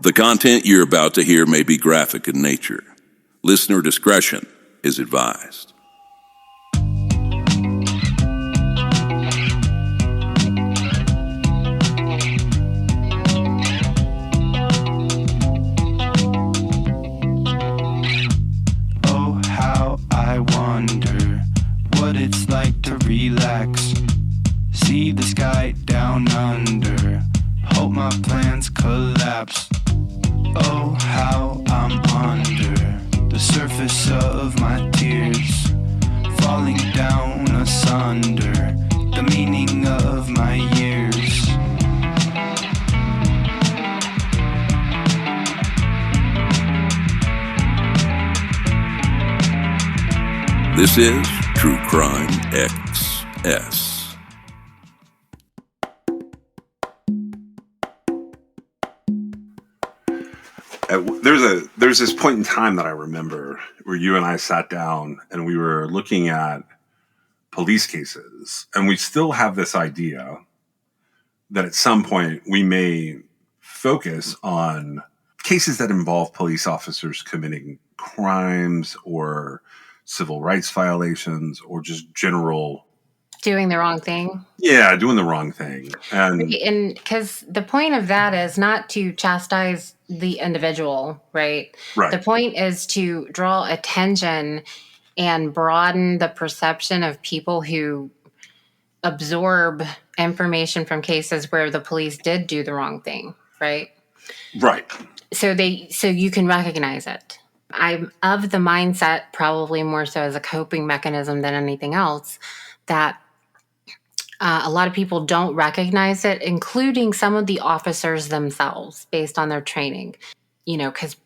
The content you're about to hear may be graphic in nature. Listener discretion is advised. Oh, how I wonder what it's like to relax. See the sky down under. Hope my plans collapse. Oh, how I'm under the surface of my tears, falling down asunder the meaning of my years. This is True Crime XS. There's this point in time that I remember where you and I sat down and we were looking at police cases, and we still have this idea that at some point we may focus on cases that involve police officers committing crimes or civil rights violations or just general doing the wrong thing. Yeah, doing the wrong thing. And because the point of that is not to chastise the individual, right? Right. The point is to draw attention and broaden the perception of people who absorb information from cases where the police did do the wrong thing, right? Right. So you can recognize it. I'm of the mindset, probably more so as a coping mechanism than anything else, that a lot of people don't recognize it, including some of the officers themselves, based on their training. You know, because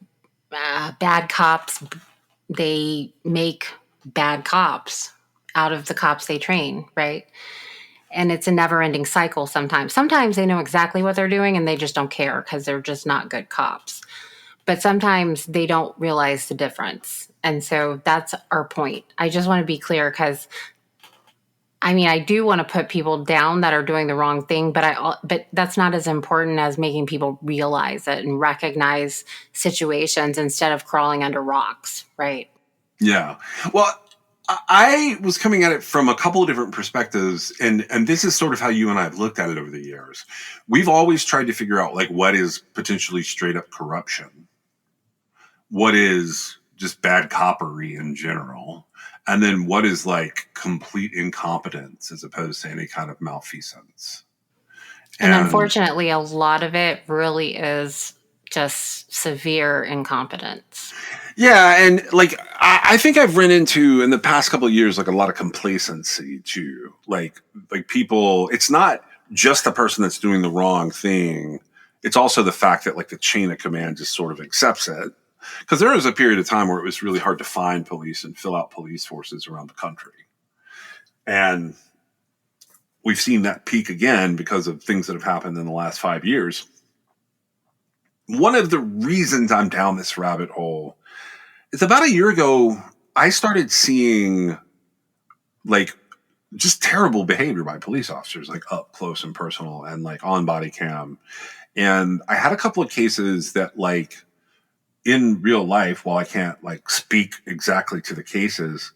bad cops, they make bad cops out of the cops they train, right? And it's a never-ending cycle sometimes. Sometimes they know exactly what they're doing and they just don't care because they're just not good cops. But sometimes they don't realize the difference. And so that's our point. I just want to be clear because I do want to put people down that are doing the wrong thing, but that's not as important as making people realize it and recognize situations instead of crawling under rocks, right? Yeah. Well, I was coming at it from a couple of different perspectives, and this is sort of how you and I have looked at it over the years. We've always tried to figure out, like, what is potentially straight up corruption? What is just bad coppery in general? And then what is like complete incompetence as opposed to any kind of malfeasance? And unfortunately, a lot of it really is just severe incompetence. Yeah. And like, I think I've run into in the past couple of years, like a lot of complacency too. Like people, it's not just the person that's doing the wrong thing. It's also the fact that like the chain of command just sort of accepts it. Because there was a period of time where it was really hard to find police and fill out police forces around the country. And we've seen that peak again because of things that have happened in the last 5 years. One of the reasons I'm down this rabbit hole is about a year ago, I started seeing like just terrible behavior by police officers, like up close and personal and like on body cam. And I had a couple of cases that like, in real life, while I can't like speak exactly to the cases,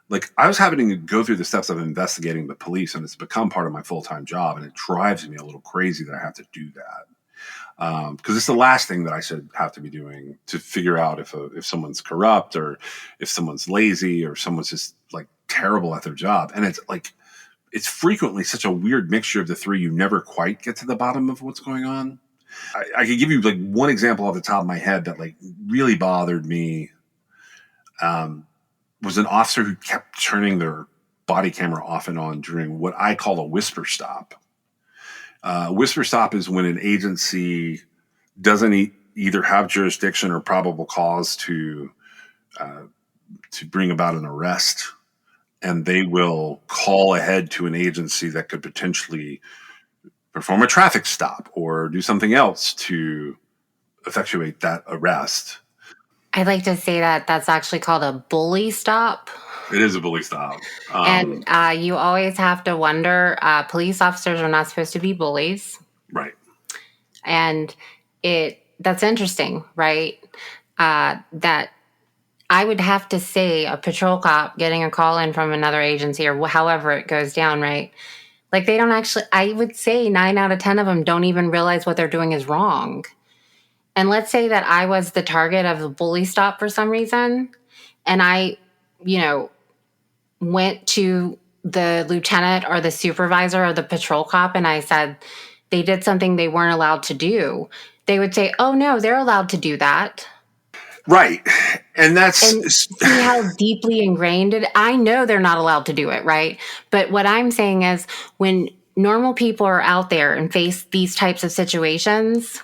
like I was having to go through the steps of investigating the police, and it's become part of my full-time job, and it drives me a little crazy that I have to do that because it's the last thing that I should have to be doing to figure out if someone's corrupt or if someone's lazy or someone's just like terrible at their job. And it's like it's frequently such a weird mixture of the three. You never quite get to the bottom of what's going on. I could give you like one example off the top of my head that like really bothered me. Was an officer who kept turning their body camera off and on during what I call a whisper stop. Whisper stop is when an agency doesn't either have jurisdiction or probable cause to bring about an arrest, and they will call ahead to an agency that could potentially perform a traffic stop or do something else to effectuate that arrest. I'd like to say that that's actually called a bully stop. It is a bully stop. And you always have to wonder, police officers are not supposed to be bullies. Right. And it that's interesting, right? That I would have to say a patrol cop getting a call in from another agency or however it goes down, right? Like they don't actually, I would say 9 out of 10 of them don't even realize what they're doing is wrong. And let's say that I was the target of a bully stop for some reason, and I, you know, went to the lieutenant or the supervisor or the patrol cop and I said they did something they weren't allowed to do. They would say, oh no, they're allowed to do that. Right. And And see how deeply ingrained it. I know they're not allowed to do it, right? But what I'm saying is when normal people are out there and face these types of situations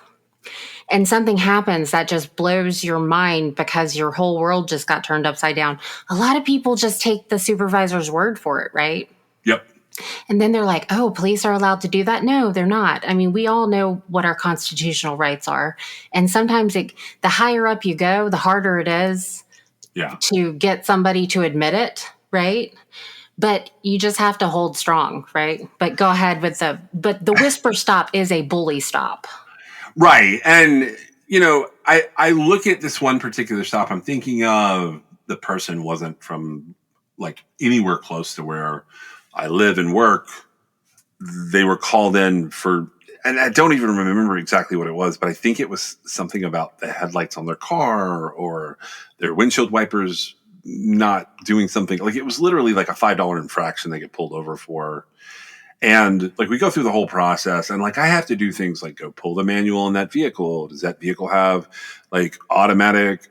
and something happens that just blows your mind because your whole world just got turned upside down, a lot of people just take the supervisor's word for it, right? yep. And then they're like, oh, police are allowed to do that? No, they're not. I mean, we all know what our constitutional rights are. And sometimes the higher up you go, the harder it is Yeah. to get somebody to admit it, right? But you just have to hold strong, right? But go ahead with but the whisper stop is a bully stop. Right. And, I look at this one particular stop. I'm thinking of the person wasn't from like anywhere close to where I live and work. They were called in for, and I don't even remember exactly what it was, but I think it was something about the headlights on their car or their windshield wipers not doing something. Like it was literally like a $5 infraction they get pulled over for. And like we go through the whole process and like I have to do things like go pull the manual on that vehicle. Does that vehicle have like automatic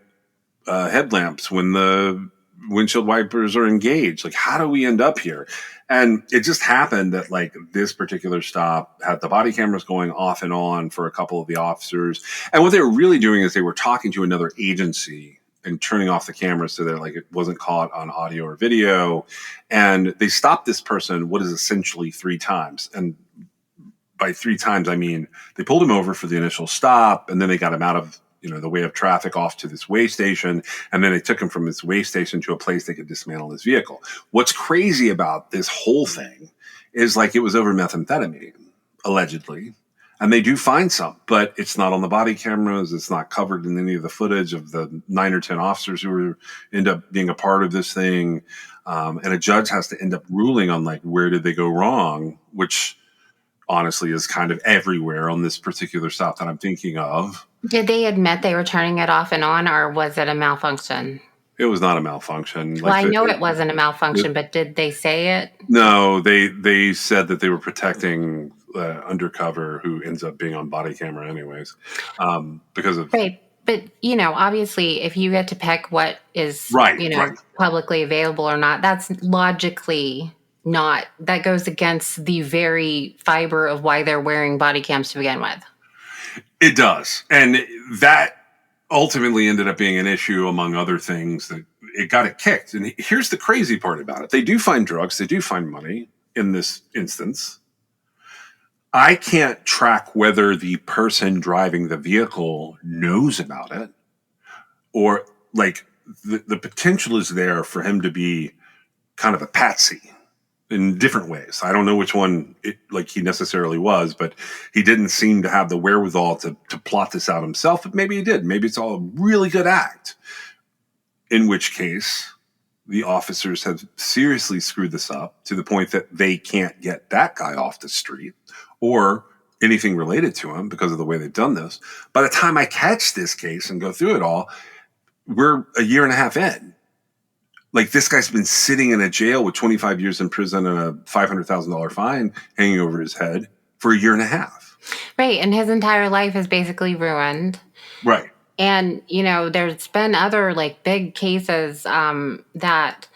headlamps when the windshield wipers are engaged? Like how do we end up here? And it just happened that like this particular stop had the body cameras going off and on for a couple of the officers. And what they were really doing is they were talking to another agency and turning off the cameras so that like it wasn't caught on audio or video. And they stopped this person what is essentially 3 times. And by 3 times, I mean they pulled him over for the initial stop and then they got him out of the way of traffic off to this way station. And then they took him from this way station to a place they could dismantle his vehicle. What's crazy about this whole thing is like it was over methamphetamine, allegedly. And they do find some, but it's not on the body cameras. It's not covered in any of the footage of the 9 or 10 officers who end up being a part of this thing. And a judge has to end up ruling on like, where did they go wrong, which honestly is kind of everywhere on this particular stop that I'm thinking of. Did they admit they were turning it off and on, or was it a malfunction? It was not a malfunction. Well, I know it wasn't a malfunction, but did they say it? No, they said that they were protecting undercover who ends up being on body camera anyways, because of right. But obviously, if you get to pick what is right. publicly available or not, that's logically not. That goes against the very fiber of why they're wearing body cams to begin with. It does. And that ultimately ended up being an issue among other things that it got it kicked. And here's the crazy part about it. They do find drugs. They do find money in this instance. I can't track whether the person driving the vehicle knows about it or like the potential is there for him to be kind of a patsy in different ways. I don't know which one he necessarily was, but he didn't seem to have the wherewithal to plot this out himself. But maybe he did. Maybe it's all a really good act. In which case, the officers have seriously screwed this up to the point that they can't get that guy off the street or anything related to him because of the way they've done this. By the time I catch this case and go through it all, we're a year and a half in. Like this guy's been sitting in a jail with 25 years in prison and a $500,000 fine hanging over his head for a year and a half. Right. And his entire life is basically ruined. Right. And, there's been other big cases that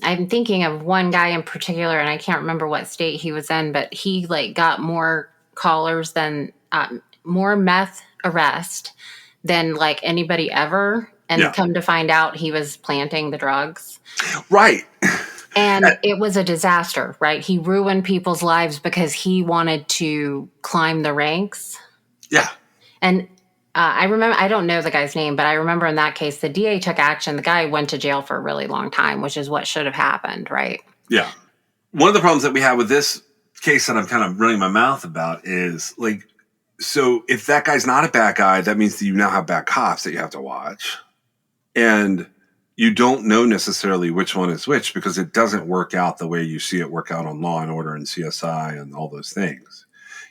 I'm thinking of one guy in particular, and I can't remember what state he was in, but he got more callers than more meth arrest than anybody ever. And come to find out he was planting the drugs. Right. And it was a disaster, right? He ruined people's lives because he wanted to climb the ranks. Yeah. And I remember, I don't know the guy's name, but I remember in that case, the DA took action. The guy went to jail for a really long time, which is what should have happened, right? Yeah. One of the problems that we have with this case that I'm kind of running my mouth about is So if that guy's not a bad guy, that means that you now have bad cops that you have to watch. And you don't know necessarily which one is which because it doesn't work out the way you see it work out on Law and Order and CSI and all those things.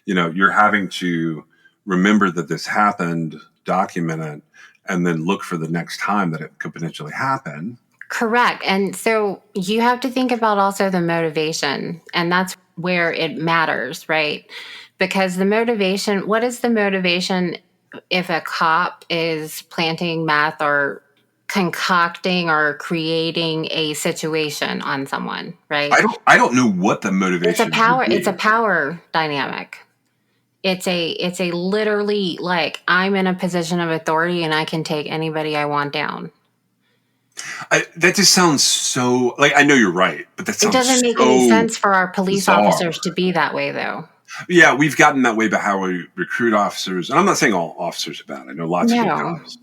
You're having to remember that this happened, document it, and then look for the next time that it could potentially happen. Correct. And so you have to think about also the motivation, and that's where it matters, right? Because what is the motivation if a cop is planting meth or concocting or creating a situation on someone, right? I don't know what the motivation It's a power dynamic. It's a literally like I'm in a position of authority and I can take anybody I want down. That just sounds so like I know you're right, but that sounds It doesn't make any sense for our police officers to be that way, though. Yeah, we've gotten that way about how we recruit officers. And I'm not saying all officers are bad. I know lots of good cops.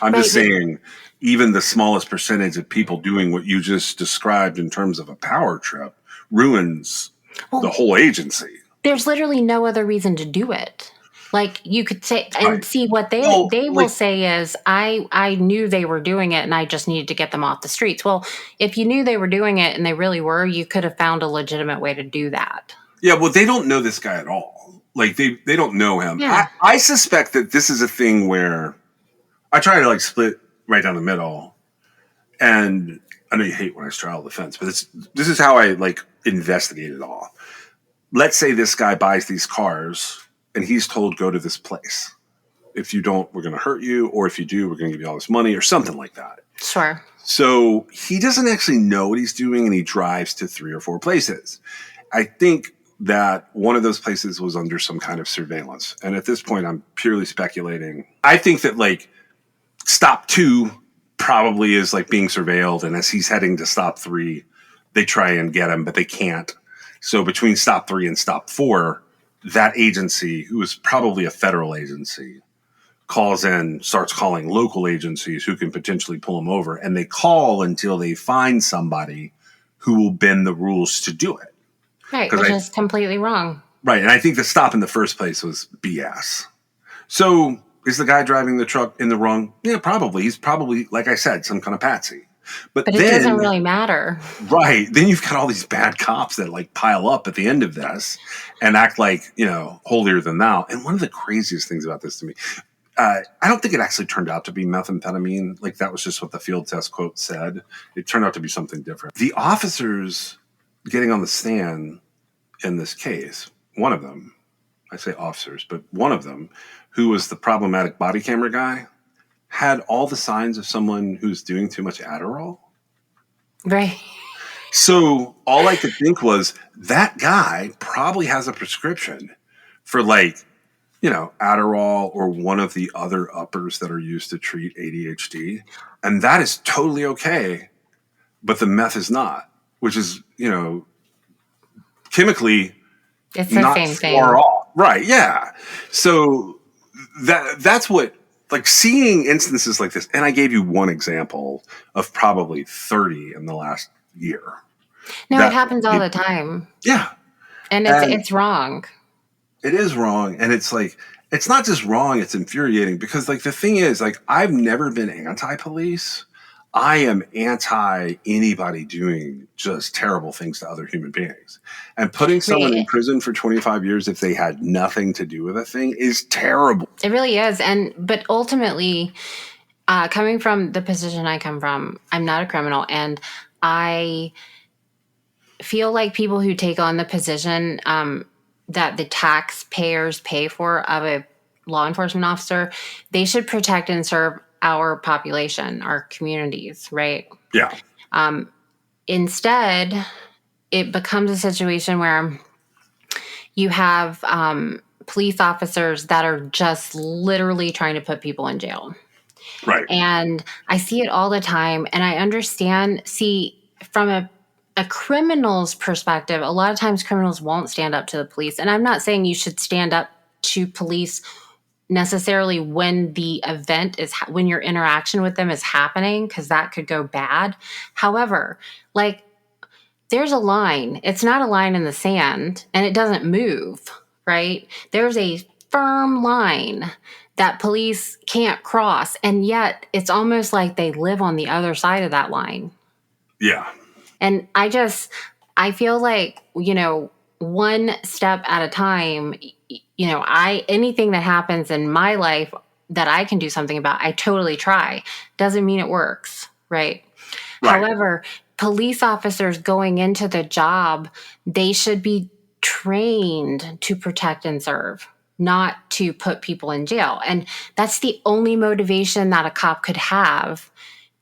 I'm just saying even the smallest percentage of people doing what you just described in terms of a power trip ruins the whole agency. There's literally no other reason to do it. Like you could say and see what they will say is I knew they were doing it and I just needed to get them off the streets. Well, if you knew they were doing it and they really were, you could have found a legitimate way to do that. Yeah, well, they don't know this guy at all. Like they don't know him. Yeah. I suspect that this is a thing where I try to like split right down the middle. And I know you hate when I straddle the fence, but this is how I like investigate it all. Let's say this guy buys these cars and he's told go to this place. If you don't, we're going to hurt you. Or if you do, we're going to give you all this money or something like that. Sure. So he doesn't actually know what he's doing and he drives to 3 or 4 places. I think that one of those places was under some kind of surveillance. And at this point, I'm purely speculating. I think that like stop 2 probably is like being surveilled. And as he's heading to stop 3, they try and get him, but they can't. So between stop 3 and stop 4, that agency, who is probably a federal agency, starts calling local agencies who can potentially pull him over. And they call until they find somebody who will bend the rules to do it. Right, which is completely wrong. Right, and I think the stop in the first place was BS. So is the guy driving the truck in the wrong? Yeah, probably. He's probably, like I said, some kind of patsy. But it doesn't really matter. Right. Then you've got all these bad cops that like pile up at the end of this and act like, holier than thou. And one of the craziest things about this to me, I don't think it actually turned out to be methamphetamine. Like that was just what the field test quote said. It turned out to be something different. The officers getting on the stand in this case, one of them, I say officers, but one of them, who was the problematic body camera guy, had all the signs of someone who's doing too much Adderall. Right. So all I could think was that guy probably has a prescription for Adderall or one of the other uppers that are used to treat ADHD. And that is totally okay. But the meth is not, which is, chemically it's the not same far thing. off. Right. Yeah. So that's what, like seeing instances like this, and I gave you one example of probably 30 in the last year. No, it happens all the time. Yeah. And it's wrong. It is wrong. And it's like, it's not just wrong, it's infuriating because like the thing is like, I've never been anti-police. I am anti anybody doing just terrible things to other human beings. And putting someone in prison for 25 years if they had nothing to do with a thing is terrible. It really is. But ultimately, coming from the position I come from, I'm not a criminal. And I feel like people who take on the position that the taxpayers pay for of a law enforcement officer, they should protect and serve our population, our communities, right? Yeah. Instead, it becomes a situation where you have police officers that are just literally trying to put people in jail. Right. And I see it all the time. And I understand, from a criminal's perspective, a lot of times criminals won't stand up to the police. And I'm not saying you should stand up to police necessarily when the event when your interaction with them is happening, because that could go bad. However, like there's a line. It's not a line in the sand and it doesn't move, right? There's a firm line that police can't cross. And yet it's almost like they live on the other side of that line. Yeah. And I feel like, one step at a time, anything that happens in my life that I can do something about, I totally try. Doesn't mean it works, right? However, police officers going into the job, they should be trained to protect and serve, not to put people in jail. And that's the only motivation that a cop could have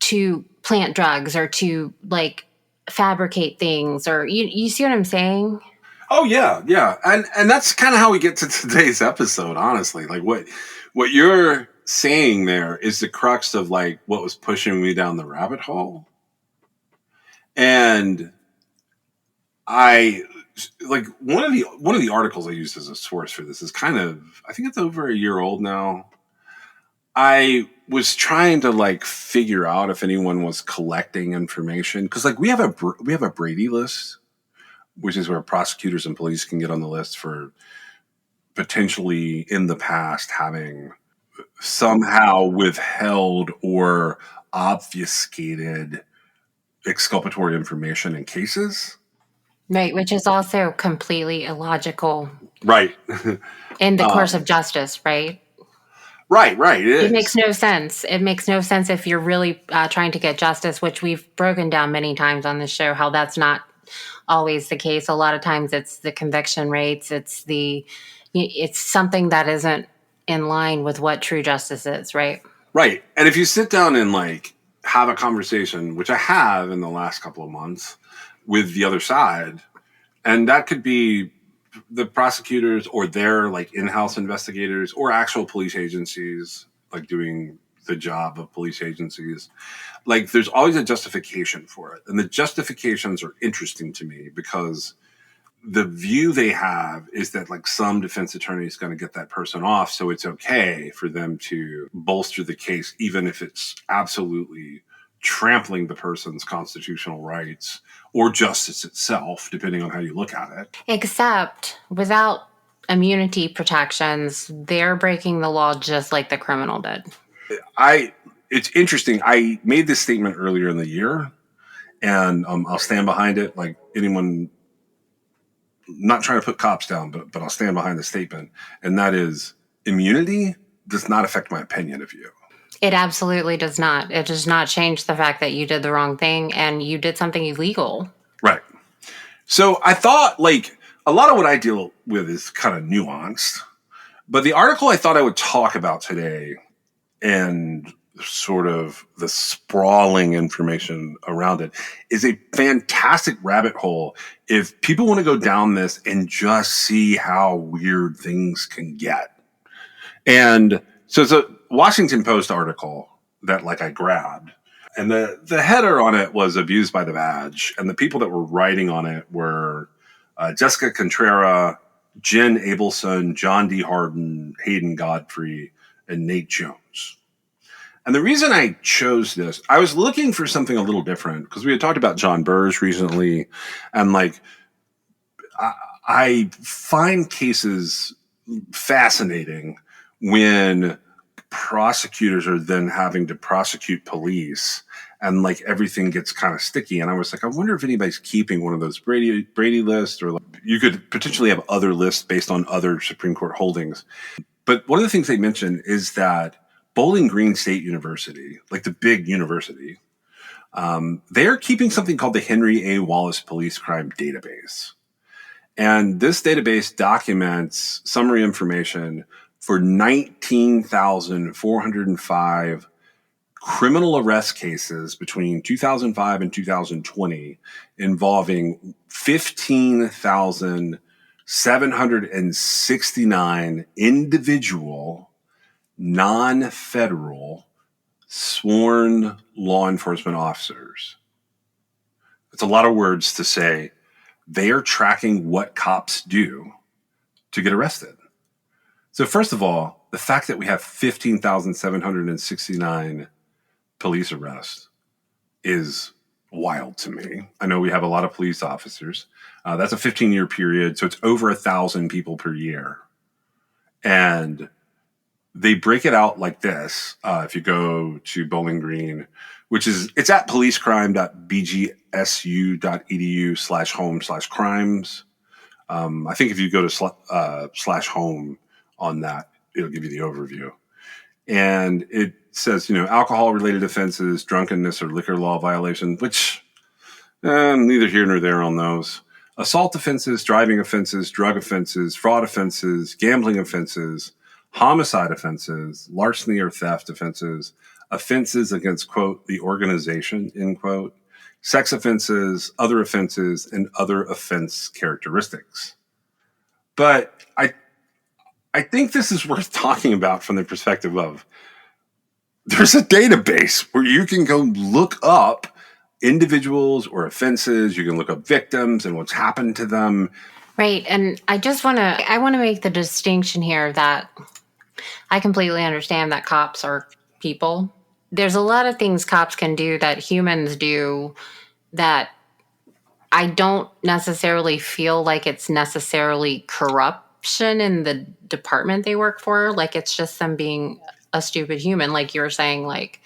to plant drugs or to fabricate things, or you see what I'm saying? Oh yeah, yeah. And that's kind of how we get to today's episode, honestly. Like what you're saying there is the crux of like what was pushing me down the rabbit hole. And I like one of the articles I used as a source for this is kind of, I think it's over a year old now. I was trying to like figure out if anyone was collecting information, because like we have a Brady list, which is where prosecutors and police can get on the list for potentially in the past having somehow withheld or obfuscated exculpatory information in cases. Right, which is also completely illogical Right. in the course of justice, right? Right. It makes no sense. It makes no sense if you're really trying to get justice, which we've broken down many times on this show, how that's not always the case. A lot of times it's the conviction rates. It's something that isn't in line with what true justice is, right? Right. And if you sit down and like have a conversation, which I have in the last couple of months with the other side, and that could be the prosecutors or their like in-house investigators or actual police agencies like doing the job of police agencies, like there's always a justification for it. And the justifications are interesting to me because the view they have is that like some defense attorney is going to get that person off. So it's okay for them to bolster the case, even if it's absolutely trampling the person's constitutional rights or justice itself, depending on how you look at it. Except without immunity protections, they're breaking the law just like the criminal did. It's interesting. I made this statement earlier in the year, and I'll stand behind it. Like anyone, not trying to put cops down, but I'll stand behind the statement, and that is immunity does not affect my opinion of you. It absolutely does not. It does not change the fact that you did the wrong thing and you did something illegal. Right. So I thought like a lot of what I deal with is kind of nuanced, but the article I thought I would talk about today and sort of the sprawling information around it is a fantastic rabbit hole if people want to go down this and just see how weird things can get. And so it's a Washington Post article that like I grabbed, and the header on it was abused by the badge, and the people that were writing on it were Jessica Contrera, Jen Abelson, John D. Harden, Hayden Godfrey, and Nate Jones. And the reason I chose this, I was looking for something a little different because we had talked about John Burrs recently, and like I find cases fascinating when prosecutors are then having to prosecute police and like everything gets kind of sticky. And I was like, I wonder if anybody's keeping one of those Brady lists, or like, you could potentially have other lists based on other Supreme Court holdings. But one of the things they mentioned is that Bowling Green State University, like the big university, they're keeping something called the Henry A. Wallace Police Crime Database. And this database documents summary information for 19,405 criminal arrest cases between 2005 and 2020 involving 15,769 individual, non-federal, sworn law enforcement officers. It's a lot of words to say. They are tracking what cops do to get arrested. So first of all, the fact that we have 15,769 police arrests is wild to me. I know we have a lot of police officers. That's a 15-year period, so it's over 1,000 people per year. And they break it out like this. If you go to Bowling Green, it's at policecrime.bgsu.edu/home/crimes. I think if you go to /home on that, it'll give you the overview. And it says, alcohol-related offenses, drunkenness, or liquor law violations, which neither here nor there on those. Assault offenses, driving offenses, drug offenses, fraud offenses, gambling offenses, homicide offenses, larceny or theft offenses, offenses against, quote, the organization, end quote, sex offenses, and other offense characteristics. But I think this is worth talking about from the perspective of there's a database where you can go look up individuals or offenses. You can look up victims and what's happened to them. Right. And I want to make the distinction here that I completely understand that cops are people. There's a lot of things cops can do that humans do that I don't necessarily feel like it's necessarily corruption in the department they work for. Like it's just them being a stupid human, like you were saying, like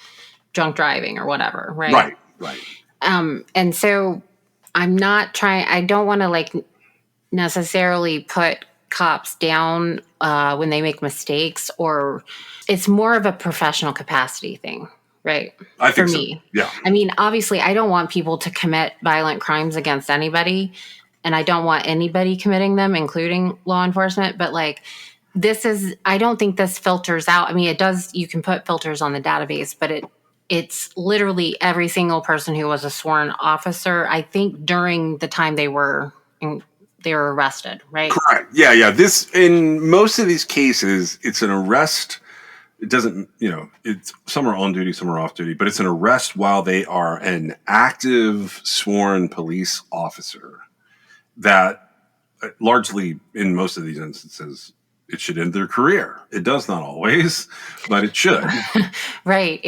drunk driving or whatever, right? Right. And so I don't want to like necessarily put cops down when they make mistakes, or it's more of a professional capacity thing, right? I think for so. me. Yeah. I mean, obviously, I don't want people to commit violent crimes against anybody, and I don't want anybody committing them, including law enforcement. But like, I don't think this filters out. I mean, it does. You can put filters on the database, but it's literally every single person who was a sworn officer, I think, during the time they were arrested, right? Correct. Yeah. This, in most of these cases, it's an arrest. It doesn't, it's some are on duty, some are off duty, but it's an arrest while they are an active sworn police officer that largely in most of these instances, it should end their career. It does not always, but it should. Right.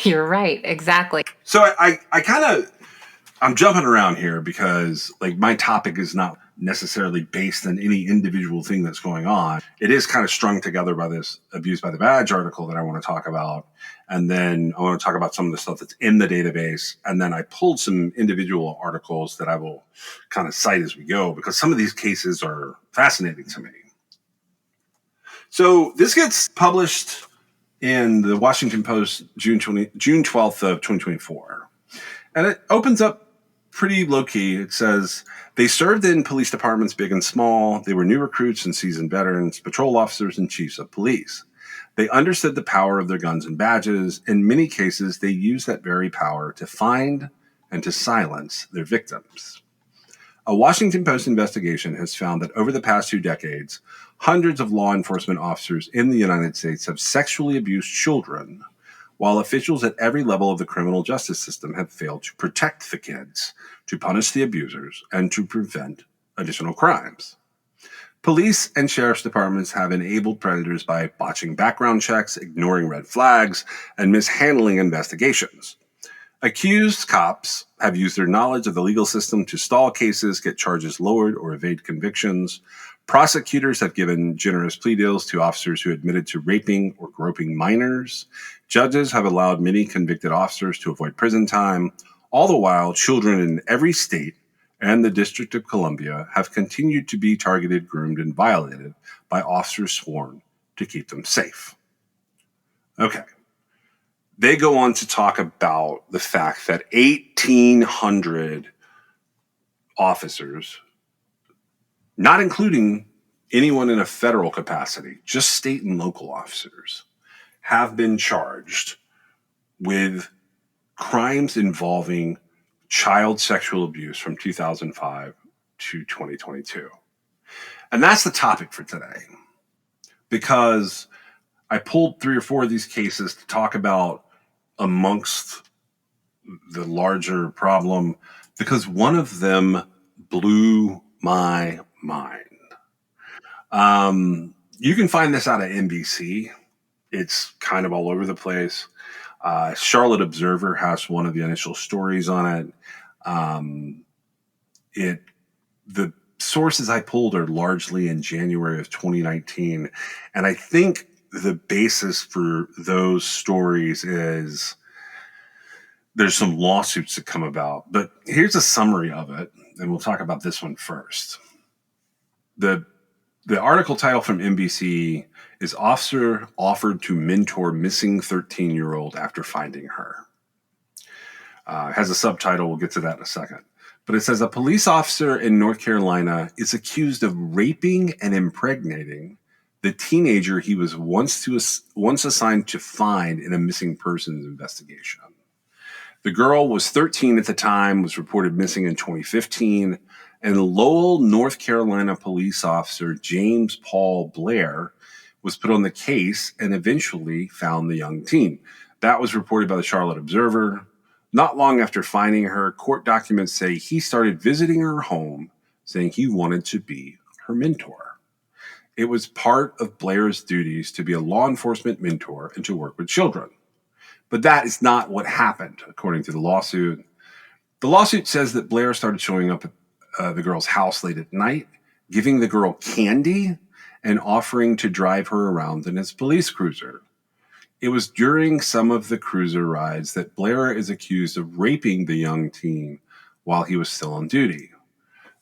You're right. Exactly. So I'm jumping around here because like my topic is not necessarily based on any individual thing that's going on. It is kind of strung together by this Abuse by the Badge article that I want to talk about. And then I want to talk about some of the stuff that's in the database. And then I pulled some individual articles that I will kind of cite as we go, because some of these cases are fascinating to me. So this gets published in the Washington Post June 12th of 2024. And it opens up pretty low-key. It says, they served in police departments big and small. They were new recruits and seasoned veterans, patrol officers, and chiefs of police. They understood the power of their guns and badges. In many cases, they used that very power to find and to silence their victims. A Washington Post investigation has found that over the past 2 decades, hundreds of law enforcement officers in the United States have sexually abused children, while officials at every level of the criminal justice system have failed to protect the kids, to punish the abusers, and to prevent additional crimes. Police and sheriff's departments have enabled predators by botching background checks, ignoring red flags, and mishandling investigations. Accused cops have used their knowledge of the legal system to stall cases, get charges lowered, or evade convictions. Prosecutors have given generous plea deals to officers who admitted to raping or groping minors. Judges have allowed many convicted officers to avoid prison time. All the while, children in every state and the District of Columbia have continued to be targeted, groomed, and violated by officers sworn to keep them safe. Okay. They go on to talk about the fact that 1,800 officers, not including anyone in a federal capacity, just state and local officers, have been charged with crimes involving child sexual abuse from 2005 to 2022. And that's the topic for today, because I pulled 3 or 4 of these cases to talk about amongst the larger problem, because one of them blew my mind. You can find this out of NBC. It's kind of all over the place. Charlotte Observer has one of the initial stories on it. The sources I pulled are largely in January of 2019. And I think the basis for those stories is there's some lawsuits that come about. But here's a summary of it, and we'll talk about this one first. The article title from NBC is Officer Offered to Mentor Missing 13-Year-Old After Finding Her. It has a subtitle. We'll get to that in a second. But it says a police officer in North Carolina is accused of raping and impregnating the teenager he was once assigned to find in a missing persons investigation. The girl was 13 at the time, was reported missing in 2015, and Lowell, North Carolina police officer James Paul Blair was put on the case and eventually found the young teen. That was reported by the Charlotte Observer. Not long after finding her, court documents say he started visiting her home, saying he wanted to be her mentor. It was part of Blair's duties to be a law enforcement mentor and to work with children. But that is not what happened, according to the lawsuit. The lawsuit says that Blair started showing up at the girl's house late at night, giving the girl candy, and offering to drive her around in his police cruiser. It was during some of the cruiser rides that Blair is accused of raping the young teen while he was still on duty.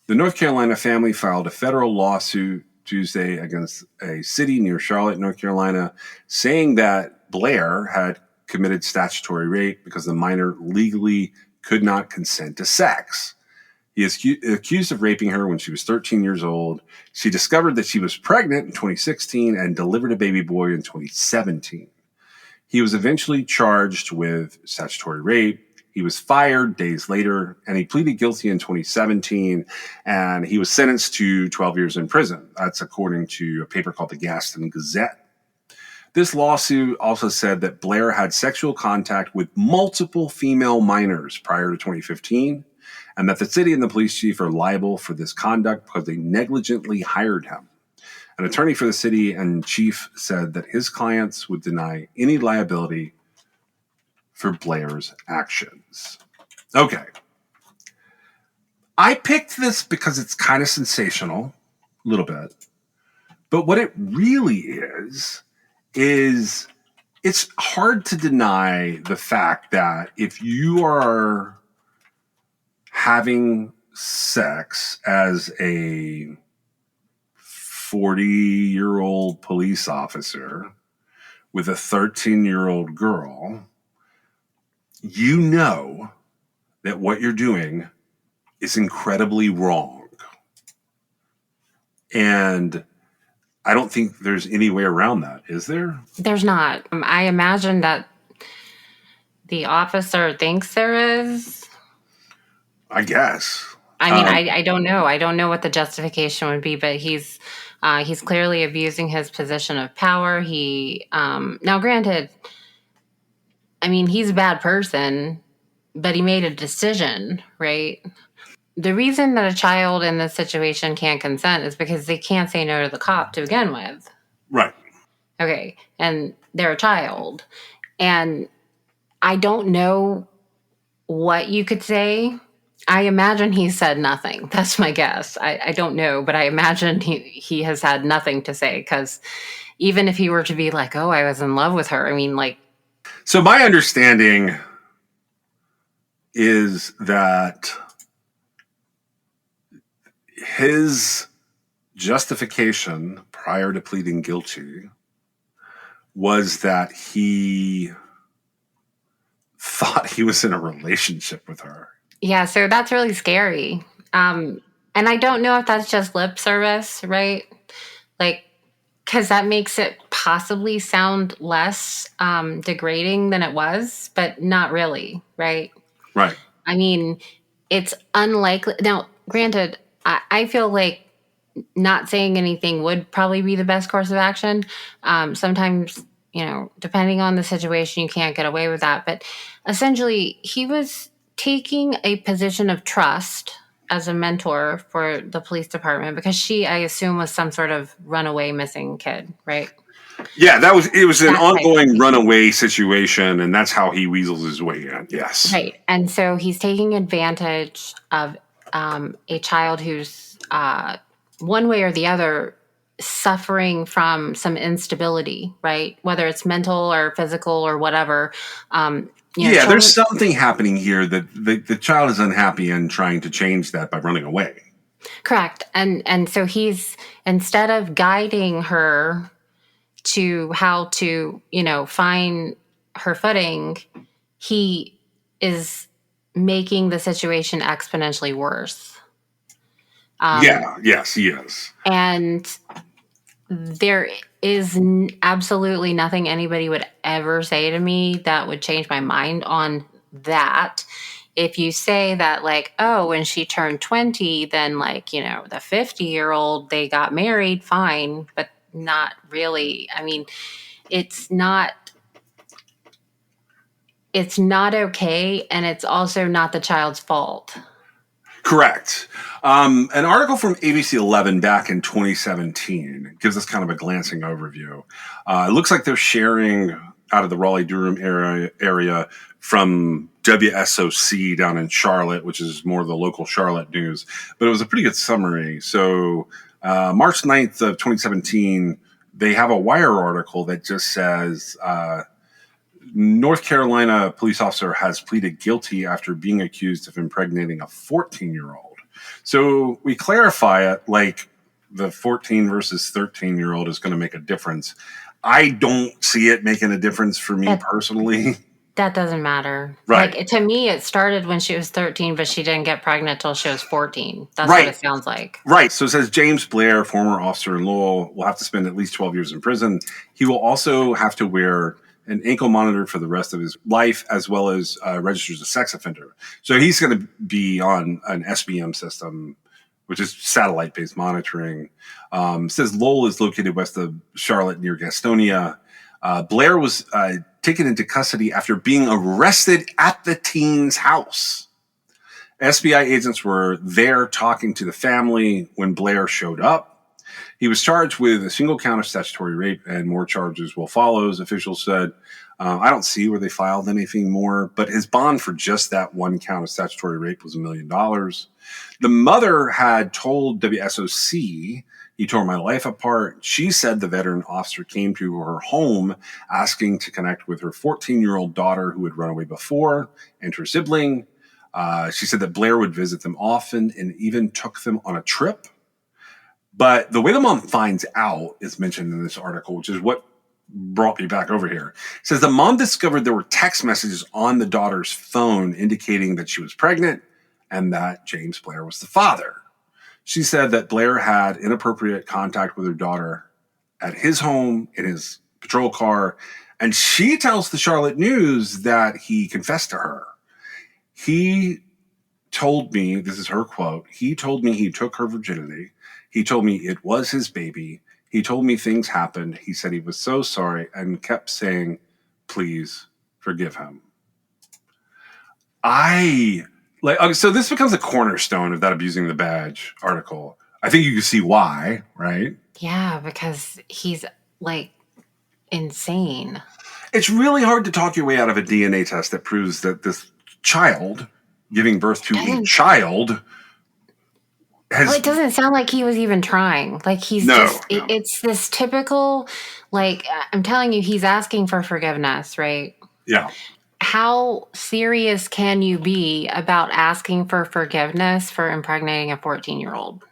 The North Carolina family filed a federal lawsuit Tuesday against a city near Charlotte, North Carolina, saying that Blair had committed statutory rape because the minor legally could not consent to sex. He is accused of raping her when she was 13 years old. She discovered that she was pregnant in 2016 and delivered a baby boy in 2017. He was eventually charged with statutory rape. He was fired days later, and he pleaded guilty in 2017, and he was sentenced to 12 years in prison. That's according to a paper called the Gaston Gazette. This lawsuit also said that Blair had sexual contact with multiple female minors prior to 2015, and that the city and the police chief are liable for this conduct because they negligently hired him. An attorney for the city and chief said that his clients would deny any liability for Blair's actions. Okay. I picked this because it's kind of sensational, a little bit. But what it really is it's hard to deny the fact that if you are having sex as a 40-year-old police officer with a 13-year-old girl, you know that what you're doing is incredibly wrong. And I don't think there's any way around that, is there? There's not. I imagine that the officer thinks there is. I guess. I mean, I don't know. I don't know what the justification would be, but he's clearly abusing his position of power. He now, granted, I mean, he's a bad person, but he made a decision, right? The reason that a child in this situation can't consent is because they can't say no to the cop to begin with. Right. Okay. And they're a child. And I don't know what you could say. I imagine he said nothing. That's my guess. I don't know, but I imagine he has had nothing to say, because even if he were to be like, oh, I was in love with her, I mean, like. So my understanding is that his justification prior to pleading guilty was that he thought he was in a relationship with her. Yeah, so that's really scary. And I don't know if that's just lip service, right? Like, because that makes it possibly sound less degrading than it was, but not really, right? Right. I mean, it's unlikely. Now, granted, I feel like not saying anything would probably be the best course of action. Sometimes, depending on the situation, you can't get away with that. But essentially, he was taking a position of trust as a mentor for the police department because she, I assume, was some sort of runaway missing kid, right? Yeah, it was an ongoing runaway situation, and that's how he weasels his way in. Yes. Right. And so he's taking advantage of a child who's one way or the other suffering from some instability, right? Whether it's mental or physical or whatever. There's something happening here that the child is unhappy and trying to change that by running away. Correct. And so he's, instead of guiding her to how to, find her footing, he is making the situation exponentially worse. Yes, he is. And there is absolutely nothing anybody would ever say to me that would change my mind on that. If you say that, like, oh, when she turned 20, then, like, the 50-year-old, they got married, fine, but not really. I mean, it's not okay, and it's also not the child's fault. Correct. An article from ABC 11 back in 2017 gives us kind of a glancing overview. It looks like they're sharing out of the Raleigh-Durham area from WSOC down in Charlotte, which is more of the local Charlotte news. But it was a pretty good summary. So March 9th of 2017, they have a Wire article that just says North Carolina police officer has pleaded guilty after being accused of impregnating a 14-year-old. So we clarify it like the 14 versus 13-year-old is going to make a difference. I don't see it making a difference for me personally. That doesn't matter. Right. Like, to me, it started when she was 13, but she didn't get pregnant till she was 14. That's right. what it sounds like. Right. So it says James Blair, former officer in Lowell, will have to spend at least 12 years in prison. He will also have to wear an ankle monitor for the rest of his life, as well as registered as a sex offender. So he's going to be on an SBM system, which is satellite-based monitoring. It says Lowell is located west of Charlotte near Gastonia. Blair was taken into custody after being arrested at the teen's house. FBI agents were there talking to the family when Blair showed up. He was charged with a single count of statutory rape, and more charges will follow, as officials said. I don't see where they filed anything more, but his bond for just that one count of statutory rape was $1 million. The mother had told WSOC, "He tore my life apart." She said the veteran officer came to her home asking to connect with her 14-year-old daughter who had run away before, and her sibling. She said that Blair would visit them often and even took them on a trip. But the way the mom finds out is mentioned in this article, which is what brought me back over here. It says the mom discovered there were text messages on the daughter's phone indicating that she was pregnant and that James Blair was the father. She said that Blair had inappropriate contact with her daughter at his home, in his patrol car, and she tells the Charlotte News that he confessed to her. He told me, this is her quote, he told me he took her virginity. He told me it was his baby. He told me things happened. He said he was so sorry and kept saying, please forgive him. So this becomes a cornerstone of that abusing the badge article. I think you can see why, right? Yeah, because he's like insane. It's really hard to talk your way out of a DNA test that proves that this child giving birth to a child it doesn't sound like he was even trying. Like, he's it's this typical, like, I'm telling you, he's asking for forgiveness, right? Yeah. How serious can you be about asking for forgiveness for impregnating a 14-year-old?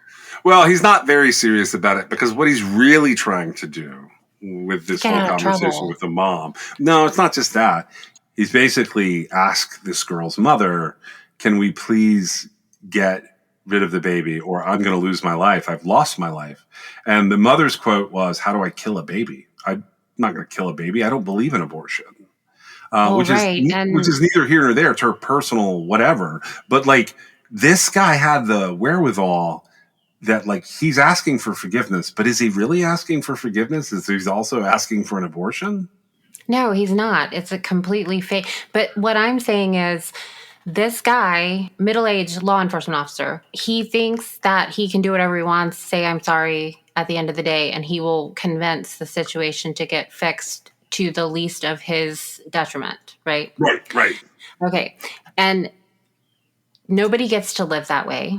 Well, he's not very serious about it, because what he's really trying to do with this whole conversation with the mom. No, it's not just that. He's basically asked this girl's mother, can we please get rid of the baby, or I'm going to lose my life. I've lost my life. And the mother's quote was, how do I kill a baby? I'm not going to kill a baby. I don't believe in abortion. Which is neither here nor there. It's her personal whatever. But like, this guy had the wherewithal that, like, he's asking for forgiveness, but is he really asking for forgiveness? Is he's also asking for an abortion? No, he's not. It's a completely fake. But what I'm saying is, this guy, middle-aged law enforcement officer, he thinks that he can do whatever he wants, say I'm sorry at the end of the day, and he will convince the situation to get fixed to the least of his detriment, right? Right. Okay. And nobody gets to live that way.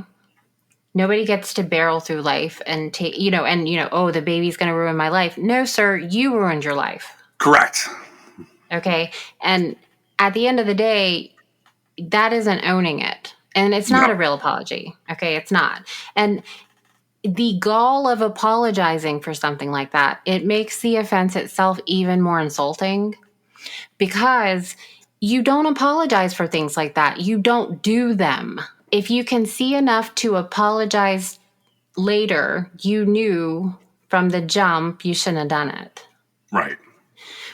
Nobody gets to barrel through life and take, oh, the baby's going to ruin my life. No, sir, you ruined your life. Correct. Okay. And at the end of the day, that isn't owning it. And it's not No. a real apology. Okay. It's not. And the gall of apologizing for something like that, it makes the offense itself even more insulting, because you don't apologize for things like that. You don't do them. If you can see enough to apologize later, you knew from the jump you shouldn't have done it. Right.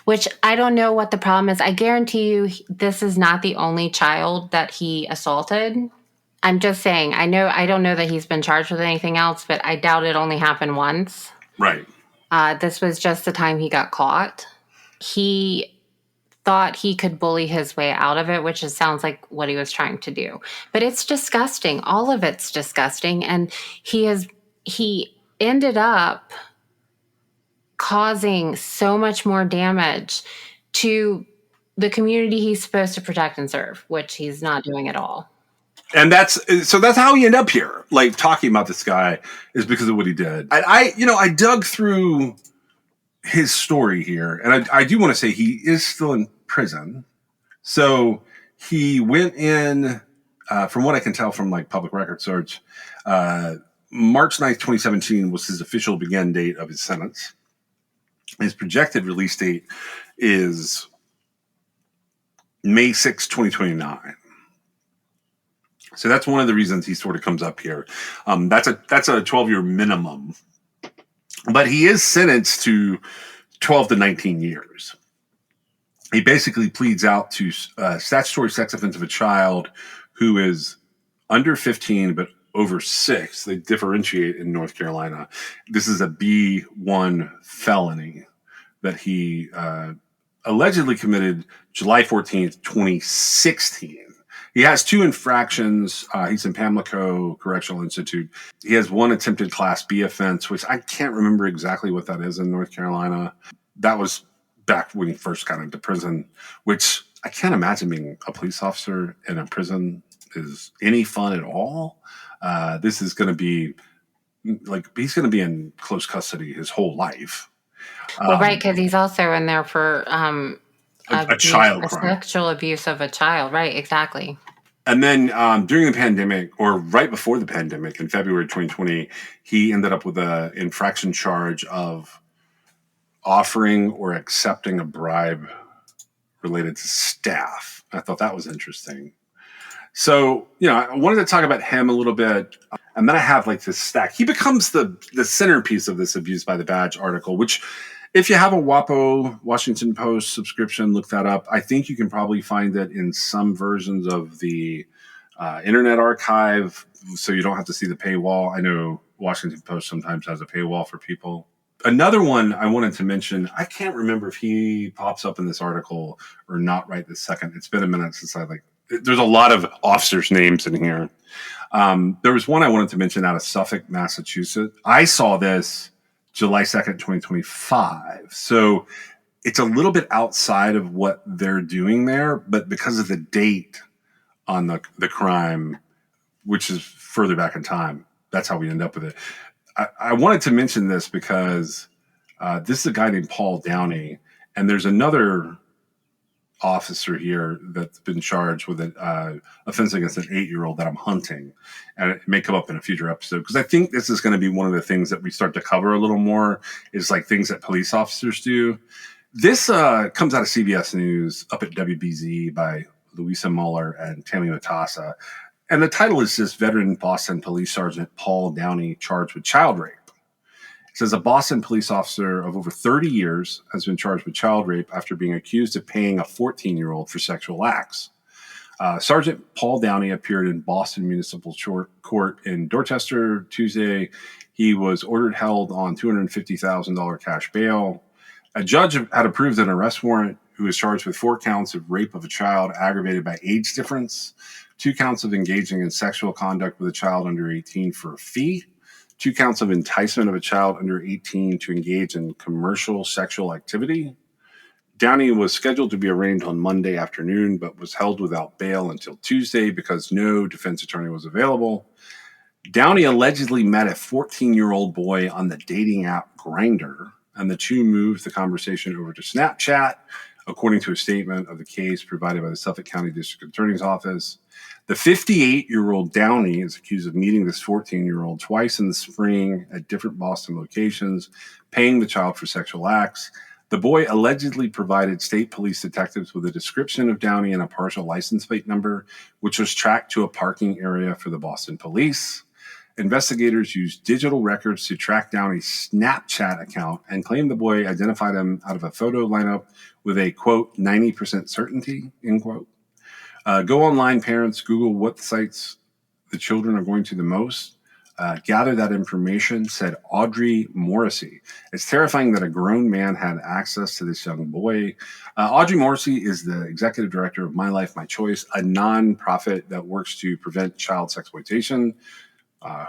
Which I don't know what the problem is. I guarantee you this is not the only child that he assaulted. I'm just saying, I don't know that he's been charged with anything else, but I doubt it only happened once. Right. This was just the time he got caught. He thought he could bully his way out of it, which sounds like what he was trying to do. But it's disgusting. All of it's disgusting. And he ended up causing so much more damage to the community he's supposed to protect and serve, which he's not doing at all. And that's how we end up here, like talking about this guy, is because of what he did. I dug through his story here, and I do want to say he is still in prison. So he went in, from what I can tell from like public record search, March 9th, 2017 was his official begin date of his sentence. His projected release date is May 6, 2029. So that's one of the reasons he sort of comes up here. That's a 12-year minimum, but he is sentenced to 12 to 19 years. He basically pleads out to statutory sex offense of a child who is under 15 but over 6. They differentiate in North Carolina. This is a B1 felony that he allegedly committed July 14th, 2016. He has 2 infractions. He's in Pamlico Correctional Institute. He has 1 attempted Class B offense, which I can't remember exactly what that is in North Carolina. That was back when he first got into prison, which I can't imagine being a police officer in a prison is any fun at all. This is going to be like, he's going to be in close custody his whole life. Well, right, because he's also in there for a child crime. Sexual abuse of a child. Right, exactly. And then during the pandemic, or right before the pandemic, in February 2020, he ended up with an infraction charge of offering or accepting a bribe related to staff. I thought that was interesting. So, I wanted to talk about him a little bit. And then I have like this stack. He becomes the centerpiece of this Abuse by the Badge article, which, if you have a WAPO, Washington Post subscription, look that up. I think you can probably find it in some versions of the Internet Archive, so you don't have to see the paywall. I know Washington Post sometimes has a paywall for people. Another one I wanted to mention, I can't remember if he pops up in this article or not right this second. It's been a minute since there's a lot of officers' names in here. There was one I wanted to mention out of Suffolk, Massachusetts. I saw this July 2nd, 2025. So it's a little bit outside of what they're doing there, but because of the date on the crime, which is further back in time, that's how we end up with it. I wanted to mention this because this is a guy named Paul Downey, and there's another officer here that's been charged with an offense against an 8-year-old that I'm hunting, and it may come up in a future episode, because I think this is going to be one of the things that we start to cover a little more, is like things that police officers do. This comes out of CBS News up at WBZ by Louisa Muller and Tammy Matassa, and the title is just Veteran Boston Police Sergeant Paul Downey charged with child rape. It says a Boston police officer of over 30 years has been charged with child rape after being accused of paying a 14-year-old for sexual acts. Sergeant Paul Downey appeared in Boston Municipal Court in Dorchester Tuesday. He was ordered held on $250,000 cash bail. A judge had approved an arrest warrant, who was charged with 4 counts of rape of a child aggravated by age difference, 2 counts of engaging in sexual conduct with a child under 18 for a fee, 2 counts of enticement of a child under 18 to engage in commercial sexual activity. Downey was scheduled to be arraigned on Monday afternoon, but was held without bail until Tuesday because no defense attorney was available. Downey allegedly met a 14-year-old boy on the dating app Grindr, and the two moved the conversation over to Snapchat, according to a statement of the case provided by the Suffolk County District Attorney's Office. The 58-year-old Downey is accused of meeting this 14-year-old twice in the spring at different Boston locations, paying the child for sexual acts. The boy allegedly provided state police detectives with a description of Downey and a partial license plate number, which was tracked to a parking area for the Boston police. Investigators used digital records to track Downey's Snapchat account and claimed the boy identified him out of a photo lineup with a, quote, 90% certainty, end quote. Go online, parents, Google what sites the children are going to the most. Gather that information, said Audrey Morrissey. It's terrifying that a grown man had access to this young boy. Audrey Morrissey is the executive director of My Life, My Choice, a nonprofit that works to prevent child sexploitation.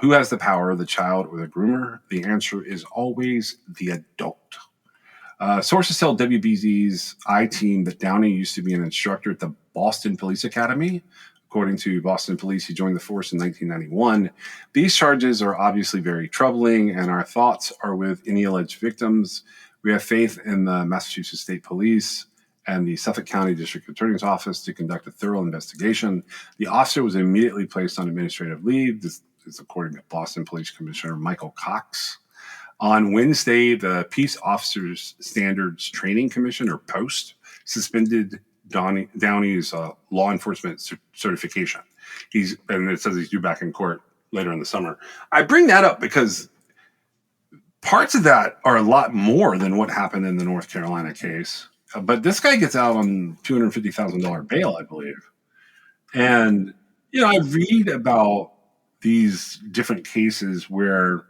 Who has the power, the child or the groomer? The answer is always the adult. Sources tell WBZ's I-Team that Downey used to be an instructor at the Boston Police Academy. According to Boston Police, he joined the force in 1991. These charges are obviously very troubling, and our thoughts are with any alleged victims. We have faith in the Massachusetts State Police and the Suffolk County District Attorney's Office to conduct a thorough investigation. The officer was immediately placed on administrative leave. This is according to Boston Police Commissioner Michael Cox. On Wednesday, the Peace Officers Standards Training Commission, or POST, suspended Downey's law enforcement certification. And it says he's due back in court later in the summer. I bring that up because parts of that are a lot more than what happened in the North Carolina case. But this guy gets out on $250,000 bail, I believe. And, I read about these different cases where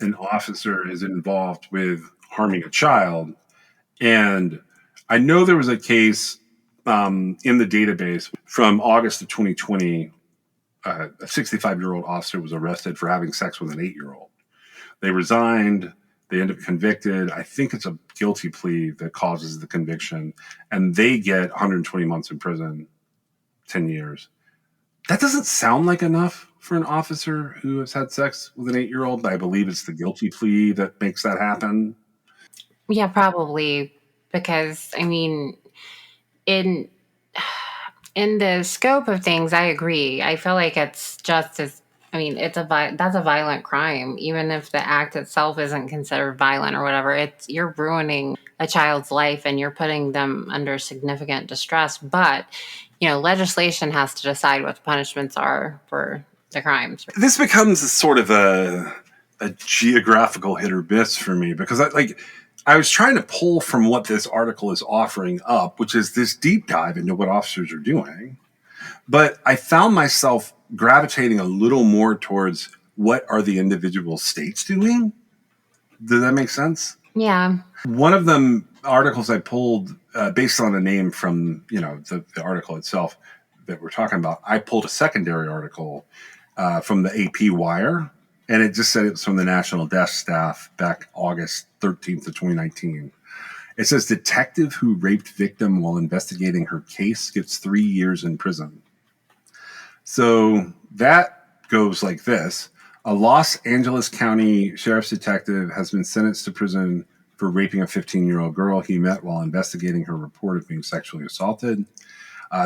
an officer is involved with harming a child. And I know there was a case in the database from August of 2020. A 65-year-old officer was arrested for having sex with an 8-year-old. They resigned. They end up convicted. I think it's a guilty plea that causes the conviction. And they get 120 months in prison, 10 years. That doesn't sound like enough for an officer who has had sex with an 8-year-old, but I believe it's the guilty plea that makes that happen. Yeah, probably. Because, in the scope of things, I agree. I feel like it's just as, that's a violent crime. Even if the act itself isn't considered violent or whatever, you're ruining a child's life and you're putting them under significant distress. But, legislation has to decide what the punishments are for the crimes. This becomes sort of a geographical hit or miss for me because I was trying to pull from what this article is offering up, which is this deep dive into what officers are doing. But I found myself gravitating a little more towards what are the individual states doing? Does that make sense? Yeah. One of them articles I pulled based on a name from, the article itself that we're talking about. I pulled a secondary article from the AP Wire, and it just said it was from the National Desk Staff back August 13th of 2019. It says, detective who raped victim while investigating her case gets 3 years in prison. So that goes like this. A Los Angeles County Sheriff's detective has been sentenced to prison for raping a 15-year-old girl he met while investigating her report of being sexually assaulted.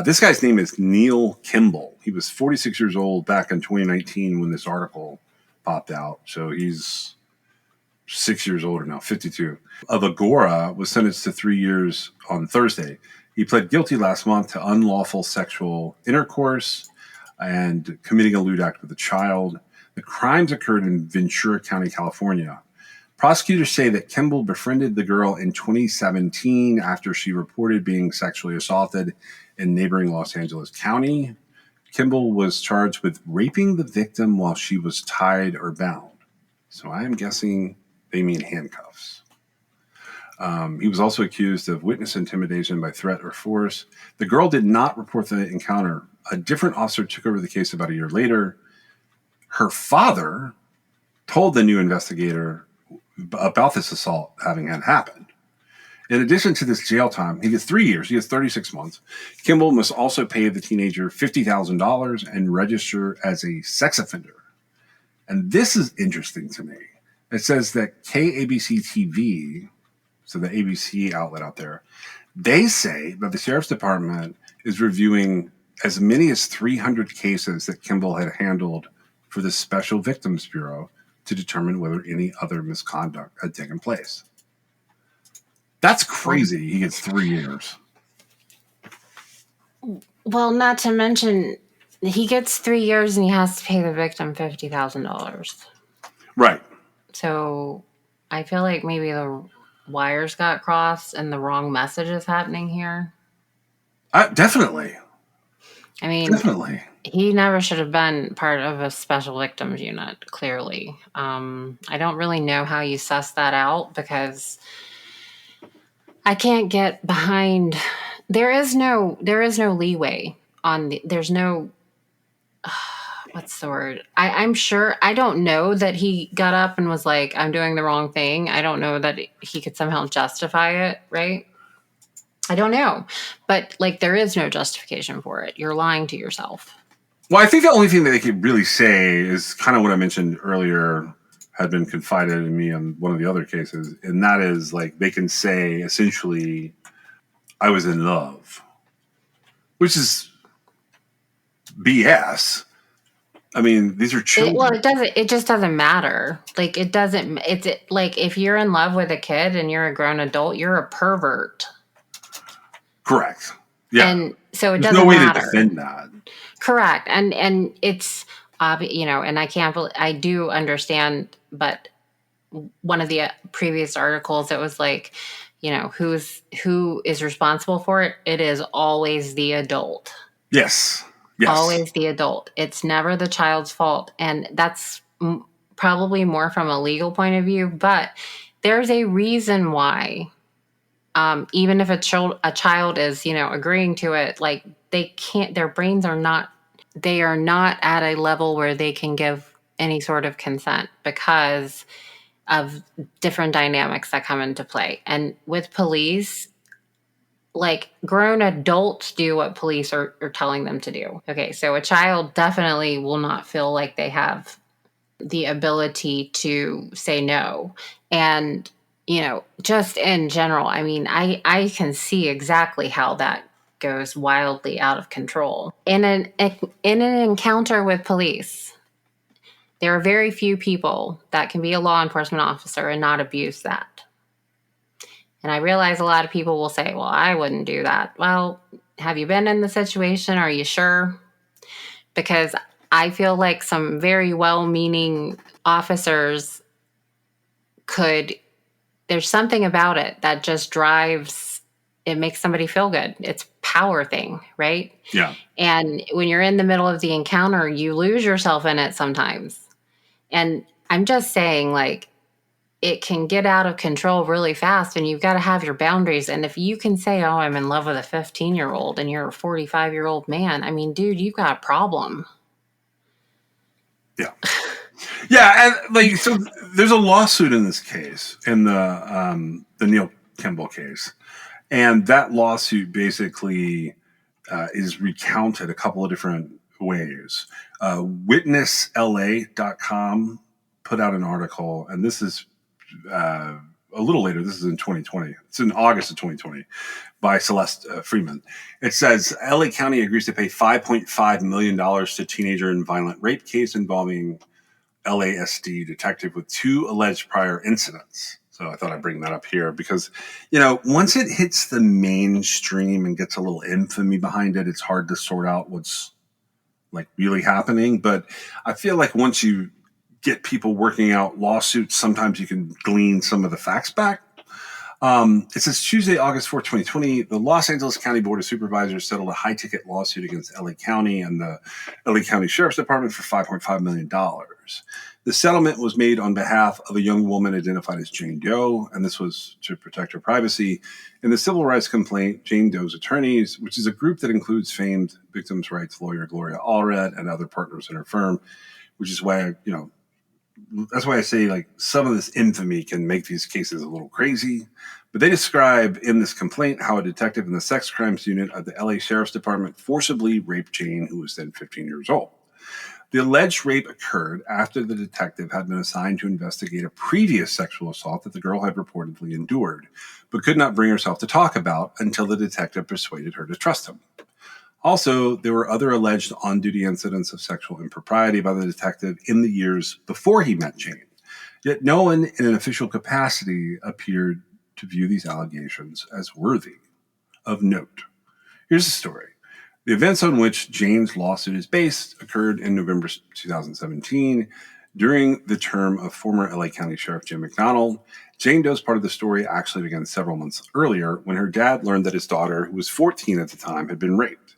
This guy's name is Neil Kimball. He was 46 years old back in 2019 when this article popped out. So he's 6 years older now, 52. Of Agora was sentenced to 3 years on Thursday. He pled guilty last month to unlawful sexual intercourse and committing a lewd act with a child. The crimes occurred in Ventura County, California. Prosecutors say that Kimball befriended the girl in 2017 after she reported being sexually assaulted in neighboring Los Angeles County. Kimball was charged with raping the victim while she was tied or bound. So I am guessing they mean handcuffs. He was also accused of witness intimidation by threat or force. The girl did not report the encounter. A different officer took over the case about a year later. Her father told the new investigator about this assault having had happened. In addition to this jail time, he gets 3 years. He gets 36 months. Kimball must also pay the teenager $50,000 and register as a sex offender. And this is interesting to me. It says that KABC TV, so the ABC outlet out there, they say that the sheriff's department is reviewing as many as 300 cases that Kimball had handled for the Special Victims Bureau to determine whether any other misconduct had taken place. That's crazy. He gets 3 years. Well, not to mention, he gets 3 years and he has to pay the victim $50,000. Right. So I feel like maybe the wires got crossed and the wrong message is happening here. Definitely. I mean, Definitely. He never should have been part of a special victims unit, clearly. I don't really know how you suss that out because I can't get behind. There is no leeway on there's no, what's the word? I'm sure, I don't know that he got up and was like, I'm doing the wrong thing. I don't know that he could somehow justify it, right? I don't know. But like, there is no justification for it. You're lying to yourself. Well, I think the only thing that they could really say is kind of what I mentioned earlier had been confided in me on one of the other cases. And that is like, they can say essentially, I was in love, which is BS. I mean, these are children. It just doesn't matter. Like, like if you're in love with a kid and you're a grown adult, you're a pervert. Correct. Yeah. And so it There's doesn't no way matter. to defend that. Correct. And it's, and I do understand, but one of the previous articles, it was like, who is responsible for it? It is always the adult. Yes. Always the adult. It's never the child's fault. And that's probably more from a legal point of view, but there's a reason why, even if a child is, agreeing to it, like their brains are not at a level where they can give any sort of consent because of different dynamics that come into play. And with police, like grown adults do what police are telling them to do. Okay, so a child definitely will not feel like they have the ability to say no. And, just in general, I mean, I can see exactly how that goes wildly out of control. In an encounter with police, there are very few people that can be a law enforcement officer and not abuse that. And I realize a lot of people will say, well, I wouldn't do that. Well, have you been in the situation? Are you sure? Because I feel like some very well-meaning officers there's something about it that just it makes somebody feel good. It's a power thing, right? Yeah. And when you're in the middle of the encounter, you lose yourself in it sometimes. And I'm just saying, like, it can get out of control really fast and you've got to have your boundaries. And if you can say, oh, I'm in love with a 15-year-old and you're a 45-year-old man, I mean, dude, you've got a problem. Yeah. Yeah. And so there's a lawsuit in this case, in the Neil Kimball case. And that lawsuit basically is recounted a couple of different ways. WitnessLA.com put out an article, and this is a little later. This is in 2020. It's in August of 2020 by Celeste Freeman. It says LA County agrees to pay $5.5 million to teenager in violent rape case involving LASD detective with 2 alleged prior incidents. So I thought I'd bring that up here because, once it hits the mainstream and gets a little infamy behind it, it's hard to sort out what's like really happening. But I feel like once you get people working out lawsuits, sometimes you can glean some of the facts back. It says Tuesday, August 4th, 2020, the Los Angeles County Board of Supervisors settled a high-ticket lawsuit against LA County and the LA County Sheriff's Department for $5.5 million. The settlement was made on behalf of a young woman identified as Jane Doe, and this was to protect her privacy. In the civil rights complaint, Jane Doe's attorneys, which is a group that includes famed victims' rights lawyer Gloria Allred and other partners in her firm, which is why, that's why I say, like, some of this infamy can make these cases a little crazy. But they describe in this complaint how a detective in the sex crimes unit of the LA Sheriff's Department forcibly raped Jane, who was then 15 years old. The alleged rape occurred after the detective had been assigned to investigate a previous sexual assault that the girl had reportedly endured, but could not bring herself to talk about until the detective persuaded her to trust him. Also, there were other alleged on-duty incidents of sexual impropriety by the detective in the years before he met Jane. Yet no one in an official capacity appeared to view these allegations as worthy of note. Here's the story. The events on which Jane's lawsuit is based occurred in November 2017 during the term of former LA County Sheriff Jim McDonald. Jane Doe's part of the story actually began several months earlier when her dad learned that his daughter, who was 14 at the time, had been raped.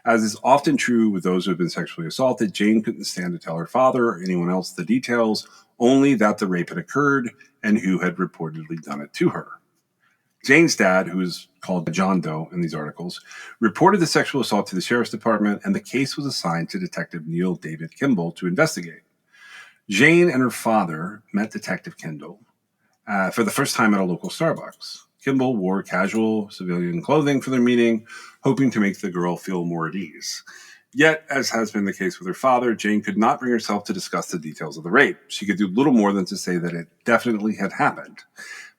As is often true with those who have been sexually assaulted, Jane couldn't stand to tell her father or anyone else the details, only that the rape had occurred and who had reportedly done it to her. Jane's dad, who is called John Doe in these articles, reported the sexual assault to the sheriff's department, and the case was assigned to Detective Neil David Kimball to investigate. Jane and her father met Detective Kimball for the first time at a local Starbucks. Kimball wore casual civilian clothing for their meeting, hoping to make the girl feel more at ease. Yet, as has been the case with her father, Jane could not bring herself to discuss the details of the rape. She could do little more than to say that it definitely had happened.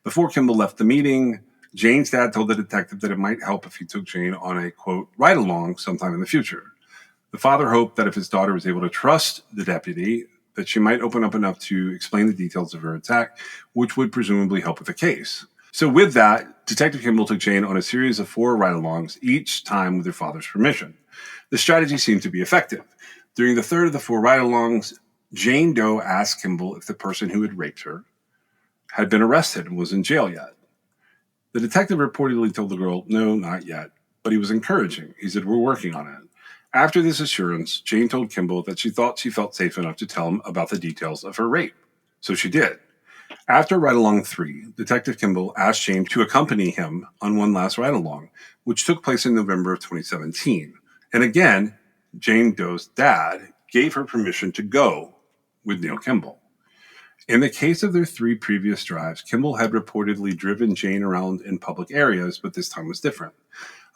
Before Kimball left the meeting, Jane's dad told the detective that it might help if he took Jane on a, quote, ride-along sometime in the future. The father hoped that if his daughter was able to trust the deputy, that she might open up enough to explain the details of her attack, which would presumably help with the case. So with that, Detective Kimball took Jane on a series of 4 ride-alongs, each time with her father's permission. The strategy seemed to be effective. During the third of the 4 ride-alongs, Jane Doe asked Kimball if the person who had raped her had been arrested and was in jail yet. The detective reportedly told the girl, no, not yet, but he was encouraging. He said, we're working on it. After this assurance, Jane told Kimball that she thought she felt safe enough to tell him about the details of her rape. So she did. After ride-along 3, Detective Kimball asked Jane to accompany him on one last ride-along, which took place in November of 2017. And again, Jane Doe's dad gave her permission to go with Neil Kimball. In the case of their 3 previous drives, Kimball had reportedly driven Jane around in public areas, but this time was different.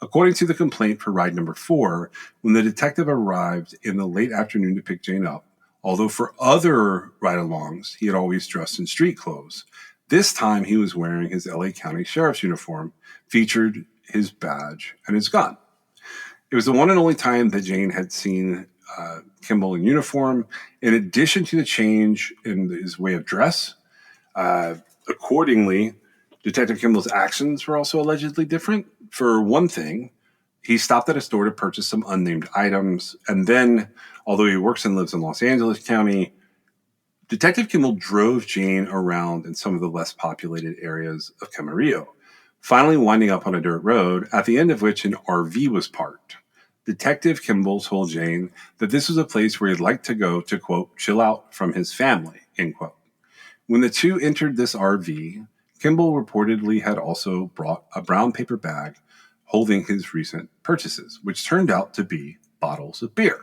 According to the complaint for ride number 4, when the detective arrived in the late afternoon to pick Jane up, although for other ride-alongs he had always dressed in street clothes, this time he was wearing his LA County Sheriff's uniform, featured his badge and his gun. It was the one and only time that Jane had seen Kimball in uniform. In addition to the change in his way of dress, accordingly, Detective Kimball's actions were also allegedly different. For one thing, he stopped at a store to purchase some unnamed items, and then, although he works and lives in Los Angeles County, Detective Kimball drove Jane around in some of the less populated areas of Camarillo, finally winding up on a dirt road, at the end of which an RV was parked. Detective Kimball told Jane that this was a place where he'd like to go to, quote, chill out from his family, end quote. When the two entered this RV, Kimball reportedly had also brought a brown paper bag holding his recent purchases, which turned out to be bottles of beer.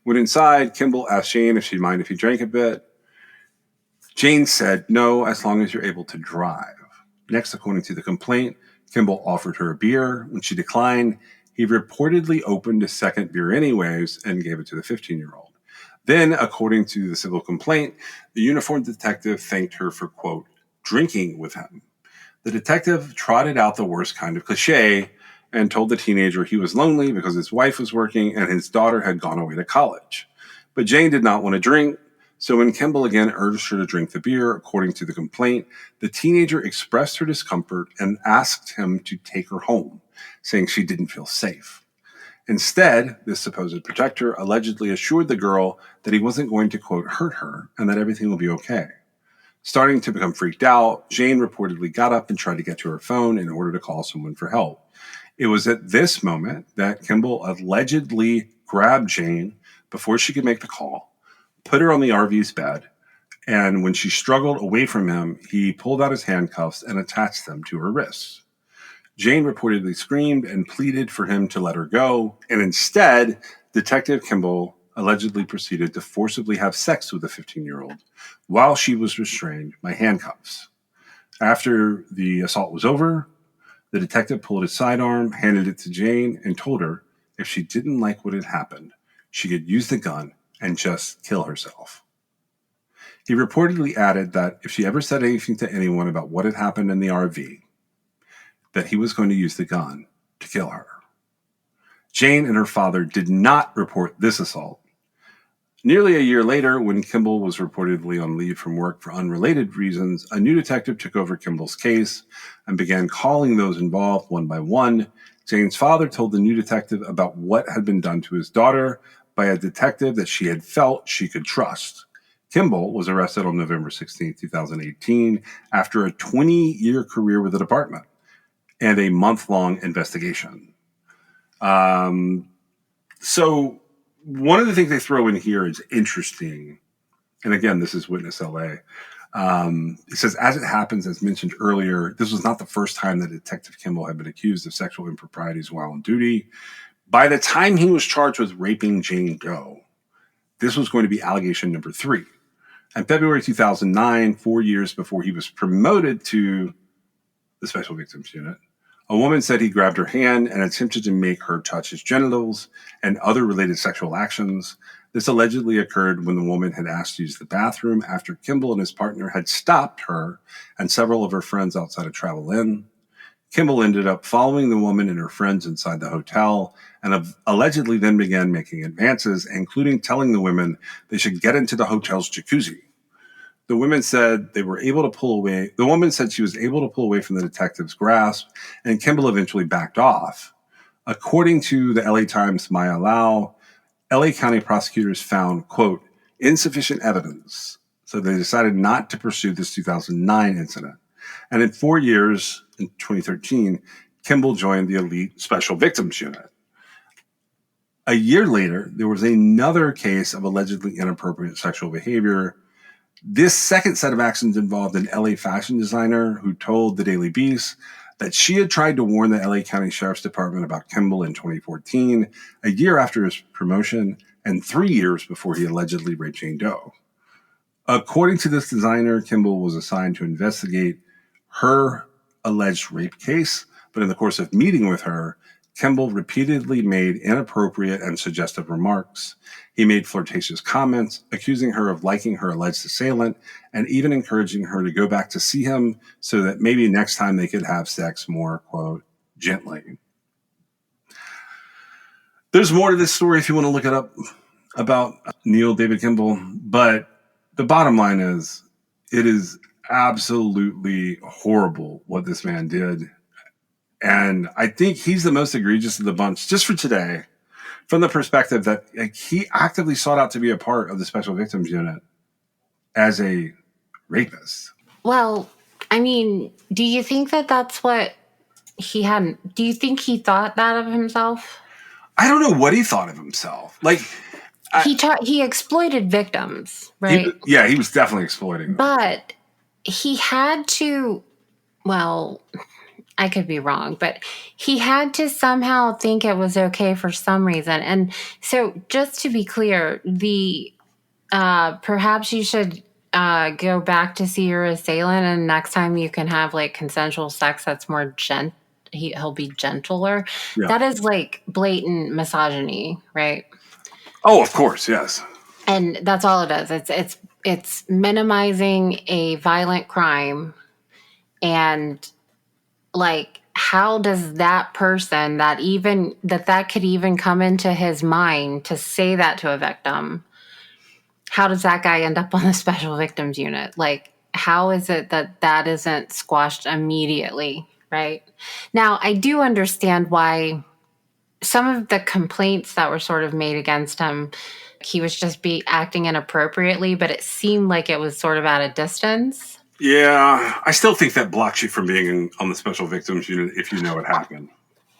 When inside, Kimball asked Jane if she'd mind if he drank a bit. Jane said, no, as long as you're able to drive. Next, according to the complaint, Kimball offered her a beer. When she declined, he reportedly opened a second beer anyways and gave it to the 15-year-old. Then, according to the civil complaint, the uniformed detective thanked her for, quote, drinking with him. The detective trotted out the worst kind of cliche and told the teenager he was lonely because his wife was working and his daughter had gone away to college. But Jane did not want to drink, so when Kimball again urged her to drink the beer, according to the complaint, the teenager expressed her discomfort and asked him to take her home, saying she didn't feel safe. Instead, this supposed protector allegedly assured the girl that he wasn't going to, quote, hurt her and that everything will be okay. Starting to become freaked out, Jane reportedly got up and tried to get to her phone in order to call someone for help. It was at this moment that Kimball allegedly grabbed Jane before she could make the call, put her on the RV's bed, and when she struggled away from him, he pulled out his handcuffs and attached them to her wrists. Jane reportedly screamed and pleaded for him to let her go, and instead, Detective Kimball allegedly proceeded to forcibly have sex with the 15-year-old while she was restrained by handcuffs. After the assault was over, the detective pulled his sidearm, handed it to Jane, and told her if she didn't like what had happened, she could use the gun and just kill herself. He reportedly added that if she ever said anything to anyone about what had happened in the RV, that he was going to use the gun to kill her. Jane and her father did not report this assault. Nearly a year later, when Kimball was reportedly on leave from work for unrelated reasons, a new detective took over Kimball's case and began calling those involved one by one. Jane's father told the new detective about what had been done to his daughter by a detective that she had felt she could trust. Kimball was arrested on November 16, 2018, after a 20-year career with the department and a month-long investigation. So one of the things they throw in here is interesting. And again, this is Witness LA. It says, as it happens, as mentioned earlier, this was not the first time that Detective Kimball had been accused of sexual improprieties while on duty. By the time he was charged with raping Jane Doe, this was going to be allegation number 3. In February 2009, 4 years before he was promoted to the Special Victims Unit, a woman said he grabbed her hand and attempted to make her touch his genitals and other related sexual actions. This allegedly occurred when the woman had asked to use the bathroom after Kimball and his partner had stopped her and several of her friends outside a Travel Inn. Kimball ended up following the woman and her friends inside the hotel and allegedly then began making advances, including telling the women they should get into the hotel's jacuzzi. The women said they were able to pull away. The woman said she was able to pull away from the detective's grasp, and Kimball eventually backed off. According to the LA Times' Maya Lau, LA County prosecutors found, quote, insufficient evidence. So they decided not to pursue this 2009 incident. And in 4 years, in 2013, Kimball joined the elite Special Victims Unit. A year later, there was another case of allegedly inappropriate sexual behavior. This second set of actions involved an LA fashion designer who told the Daily Beast that she had tried to warn the LA County Sheriff's Department about Kimball in 2014, a year after his promotion, and 3 years before he allegedly raped Jane Doe. According to this designer, Kimball was assigned to investigate her alleged rape case, but in the course of meeting with her, Kimball repeatedly made inappropriate and suggestive remarks. He made flirtatious comments, accusing her of liking her alleged assailant, and even encouraging her to go back to see him so that maybe next time they could have sex more, quote, gently. There's more to this story if you want to look it up about Neil David Kimball, but the bottom line is it is absolutely horrible what this man did. And I think he's the most egregious of the bunch, just for today, from the perspective that he actively sought out to be a part of the Special Victims Unit as a rapist. Well, I mean, do you think that that's what he had? Do you think he thought that of himself? I don't know what he thought of himself. Like he exploited victims, right? He was definitely exploiting them. But he had to, well, I could be wrong, but he had to somehow think it was okay for some reason. And so just to be clear, perhaps you should go back to see your assailant, and next time you can have like consensual sex that's more he'll be gentler. Yeah. That is like blatant misogyny, right? Oh, of course, yes. And that's all it is. It's minimizing a violent crime. And like, how does that person that could even come into his mind to say that to a victim? How does that guy end up on the Special Victims Unit? Like, how is it that isn't squashed immediately, right? Now, I do understand why some of the complaints that were sort of made against him, he was just acting inappropriately, but it seemed like it was sort of at a distance. Yeah, I still think that blocks you from being on the Special Victims Unit if you know what happened.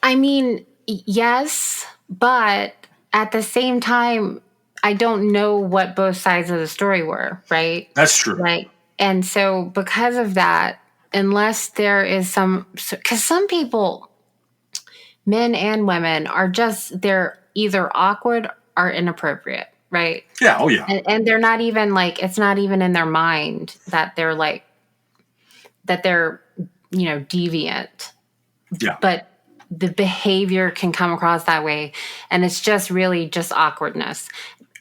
I mean, yes, but at the same time, I don't know what both sides of the story were, right? That's true. Right. And so because of that, unless there is because some people, men and women, they're either awkward or inappropriate, right? Yeah, oh yeah. And they're not even like, it's not even in their mind that they're like, that they're, deviant. Yeah. But the behavior can come across that way. And it's just really just awkwardness.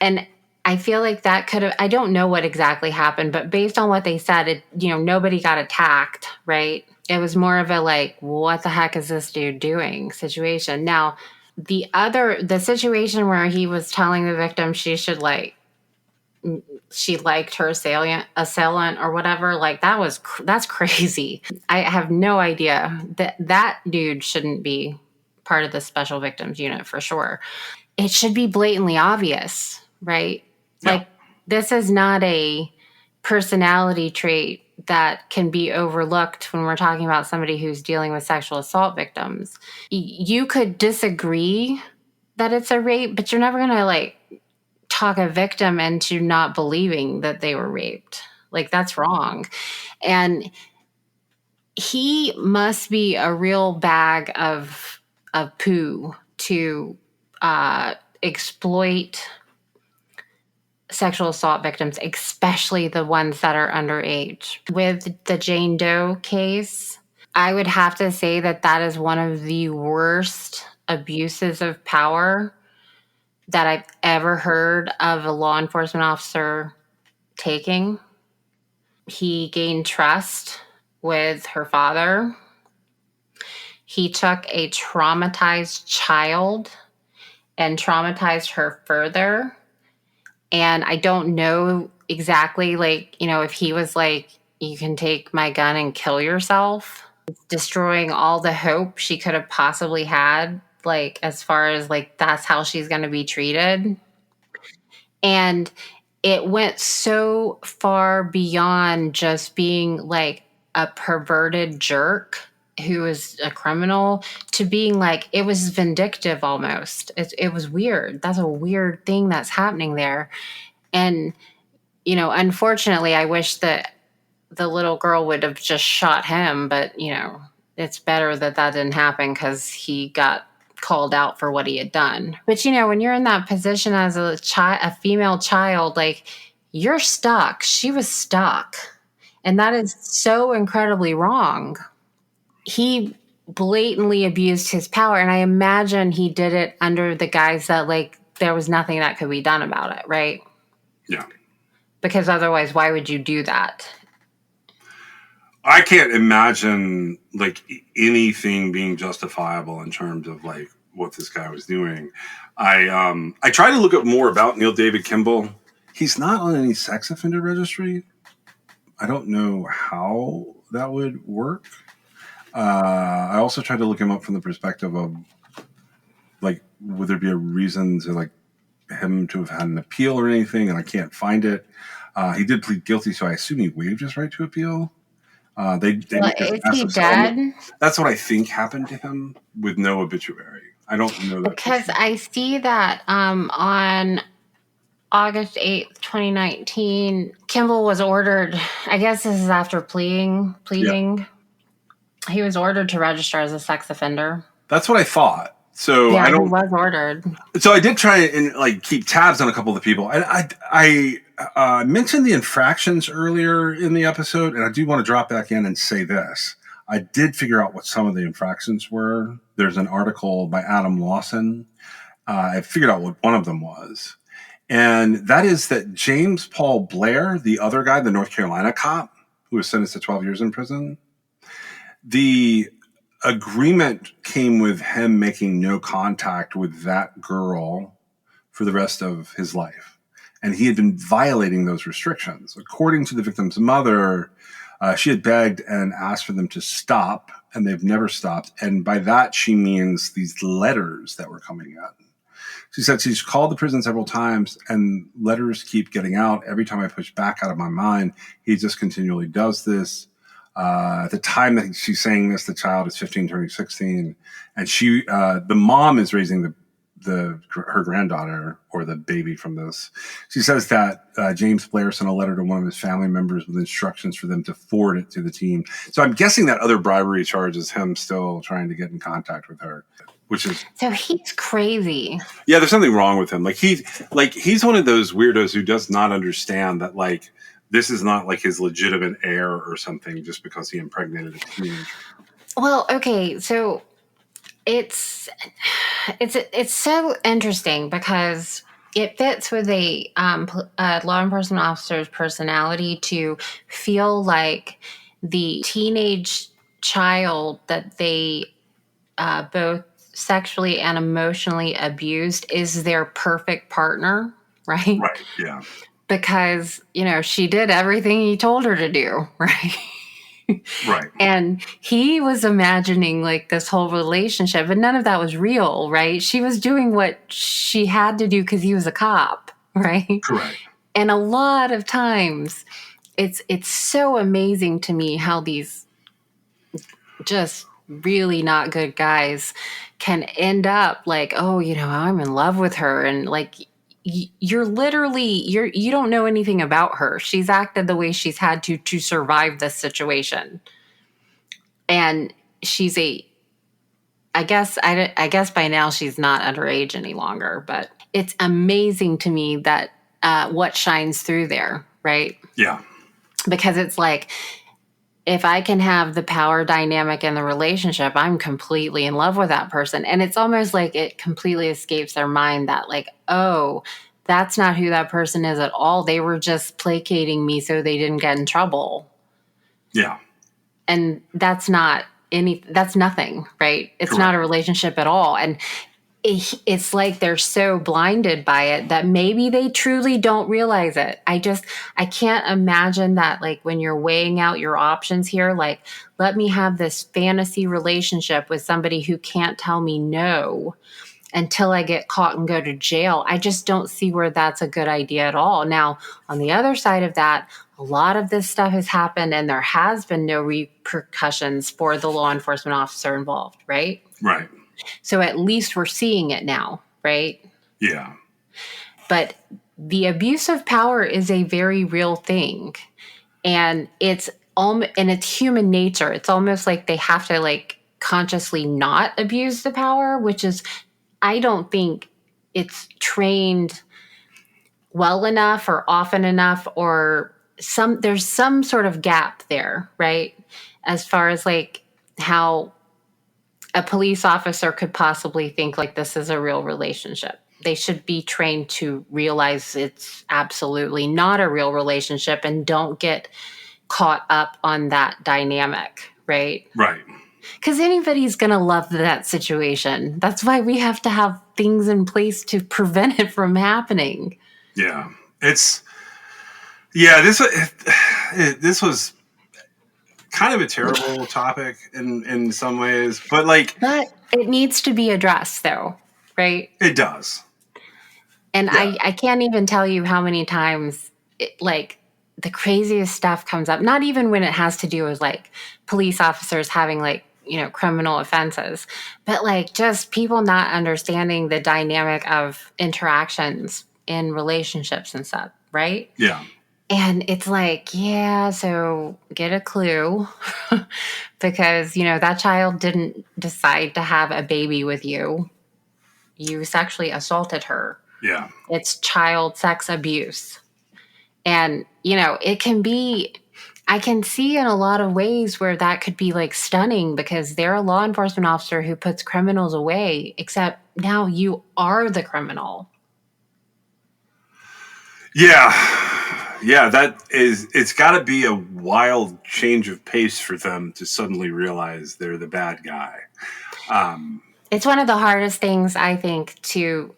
And I feel like that could have, I don't know what exactly happened, but based on what they said, nobody got attacked, right? It was more of a like, what the heck is this dude doing situation. Now, the situation where he was telling the victim she liked her assailant or whatever, like that's crazy. I have no idea that dude shouldn't be part of the special victims unit for sure. It should be blatantly obvious, right? Yeah. Like, this is not a personality trait that can be overlooked when we're talking about somebody who's dealing with sexual assault victims. You could disagree that it's a rape, but you're never going to like talk a victim into not believing that they were raped. Like, that's wrong. And he must be a real bag of poo to exploit sexual assault victims, especially the ones that are underage. With the Jane Doe case, I would have to say that is one of the worst abuses of power that I've ever heard of a law enforcement officer taking. He gained trust with her father. He took a traumatized child and traumatized her further. And I don't know exactly, like, if he was like, you can take my gun and kill yourself, destroying all the hope she could have possibly had, like, as far as like, that's how she's going to be treated. And it went so far beyond just being like a perverted jerk who is a criminal to being like, it was vindictive almost. It was weird. That's a weird thing that's happening there. And, unfortunately, I wish that the little girl would have just shot him, but, it's better that didn't happen because he got called out for what he had done. But, when you're in that position as a female child, like, you're stuck. She was stuck. And that is so incredibly wrong. He blatantly abused his power. And I imagine he did it under the guise that, like, there was nothing that could be done about it, right? Yeah. Because otherwise, why would you do that? I can't imagine like anything being justifiable in terms of like what this guy was doing. I tried to look up more about Neil David Kimball. He's not on any sex offender registry. I don't know how that would work. I also tried to look him up from the perspective of like, would there be a reason to like him to have had an appeal or anything? And I can't find it. He did plead guilty, so I assume he waived his right to appeal. They Well, make this is he massive dead? settlement. That's what I think happened to him with no obituary. I don't know that. Because I see that on August 8th, 2019, Kimball was ordered, I guess this is after pleading. Yeah. He was ordered to register as a sex offender. That's what I thought. So Yeah, I don't. he was ordered. So I did try and like keep tabs on a couple of the people. And I mentioned the infractions earlier in the episode, and I do want to drop back in and say this. I did figure out what some of the infractions were. There's an article by Adam Lawson. I figured out what one of them was. And that is that James Paul Blair, the other guy, the North Carolina cop who was sentenced to 12 years in prison, the agreement came with him making no contact with that girl for the rest of his life. And he had been violating those restrictions. According to the victim's mother, she had begged and asked for them to stop, and they've never stopped. And by that, she means these letters that were coming in. She said she's called the prison several times, and letters keep getting out. Every time I push back out of my mind, he just continually does this. At the time that she's saying this, the child is 15, turning 16, and the mom is raising her granddaughter or the baby from this. She says that James Blair sent a letter to one of his family members with instructions for them to forward it to the team. So I'm guessing that other bribery charge is him still trying to get in contact with her, which is so he's crazy. Yeah, there's something wrong with him. He's one of those weirdos who does not understand that like this is not like his legitimate heir or something just because he impregnated a teenager. Well, okay, so it's so interesting because it fits with a law enforcement officer's personality to feel like the teenage child that they both sexually and emotionally abused is their perfect partner, right? Right. Yeah. Because, she did everything he told her to do, right? Right. And he was imagining like this whole relationship, and none of that was real, right? She was doing what she had to do because he was a cop, right? Correct. And a lot of times, it's so amazing to me how these just really not good guys can end up like, oh, I'm in love with her, and like you're literally you don't know anything about her. She's acted the way she's had to survive this situation, and she's I guess by now she's not underage any longer, but it's amazing to me that what shines through there, right? Yeah. Because it's like, if I can have the power dynamic in the relationship, I'm completely in love with that person. And it's almost like it completely escapes their mind that like, oh, that's not who that person is at all. They were just placating me so they didn't get in trouble. Yeah. And that's nothing, right? It's Correct. not a relationship at all. And it's like they're so blinded by it that maybe they truly don't realize it. I can't imagine that, like, when you're weighing out your options here, like, let me have this fantasy relationship with somebody who can't tell me no until I get caught and go to jail. I just don't see where that's a good idea at all. Now, on the other side of that, a lot of this stuff has happened and there has been no repercussions for the law enforcement officer involved, right? Right. So at least we're seeing it now, right? Yeah. But the abuse of power is a very real thing. And it's human nature. It's almost like they have to like consciously not abuse the power, which is, I don't think it's trained well enough or often enough, or there's some sort of gap there, right? As far as like how a police officer could possibly think like this is a real relationship. They should be trained to realize it's absolutely not a real relationship and don't get caught up on that dynamic, right? Right. Because anybody's going to love that situation. That's why we have to have things in place to prevent it from happening. Yeah. This was kind of a terrible topic in some ways, but it needs to be addressed though, right? It does. And yeah. I can't even tell you how many times the craziest stuff comes up, not even when it has to do with like police officers having like, criminal offenses, but like just people not understanding the dynamic of interactions in relationships and stuff, right? Yeah. And it's like, yeah, so get a clue because, that child didn't decide to have a baby with you. You sexually assaulted her. Yeah. It's child sex abuse. And, it can be, I can see in a lot of ways where that could be like stunning because they're a law enforcement officer who puts criminals away, except now you are the criminal. Yeah. Yeah, it's got to be a wild change of pace for them to suddenly realize they're the bad guy. It's one of the hardest things, I think, to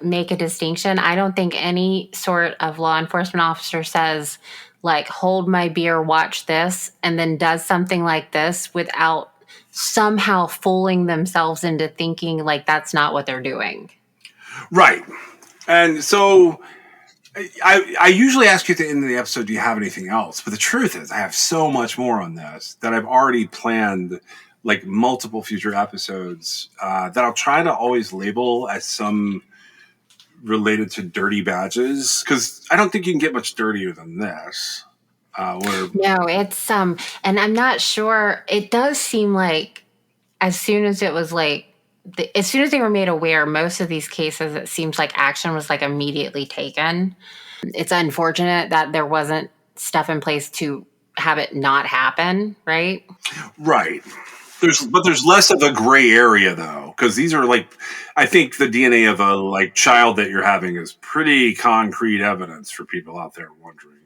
make a distinction. I don't think any sort of law enforcement officer says, like, hold my beer, watch this, and then does something like this without somehow fooling themselves into thinking like that's not what they're doing. Right. And so I usually ask you at the end of the episode, do you have anything else? But the truth is I have so much more on this that I've already planned like multiple future episodes that I'll try to always label as some related to dirty badges, because I don't think you can get much dirtier than this. No, it's and I'm not sure. It does seem like as soon as it was like, as soon as they were made aware, most of these cases, it seems like action was like immediately taken. It's unfortunate that there wasn't stuff in place to have it not happen, right? Right. There's less of a gray area though, because these are like, I think the DNA of a like child that you're having is pretty concrete evidence for people out there wondering.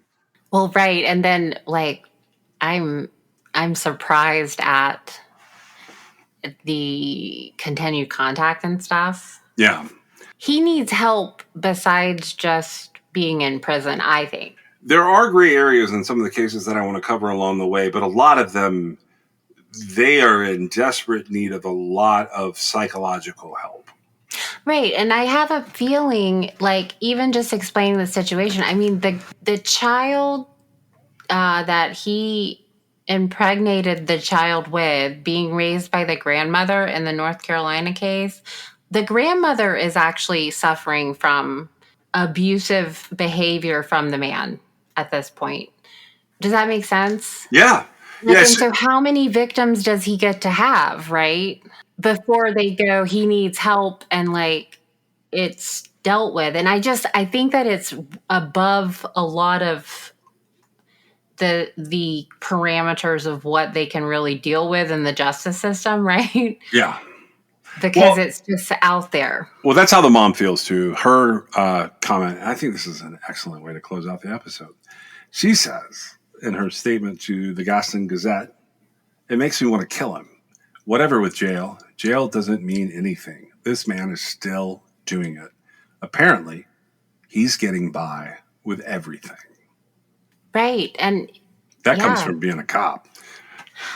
Well, right. And then like I'm surprised at the continued contact and stuff. Yeah. He needs help besides just being in prison, I think. There are gray areas in some of the cases that I want to cover along the way, but a lot of them, they are in desperate need of a lot of psychological help. Right. And I have a feeling like even just explaining the situation, I mean, the child that he impregnated the child with being raised by the grandmother in the North Carolina case, the grandmother is actually suffering from abusive behavior from the man at this point. Does that make sense? Yeah. Like, Yes. And so how many victims does he get to have, right? Before they go, he needs help and like it's dealt with. And I think that it's above a lot of the parameters of what they can really deal with in the justice system, right? Yeah. Because it's just out there. Well, that's how the mom feels too. Her comment, I think this is an excellent way to close out the episode. She says in her statement to the Gaston Gazette, "It makes me want to kill him. Whatever with jail. Jail doesn't mean anything. This man is still doing it. Apparently, he's getting by with everything." Right. And that comes from being a cop.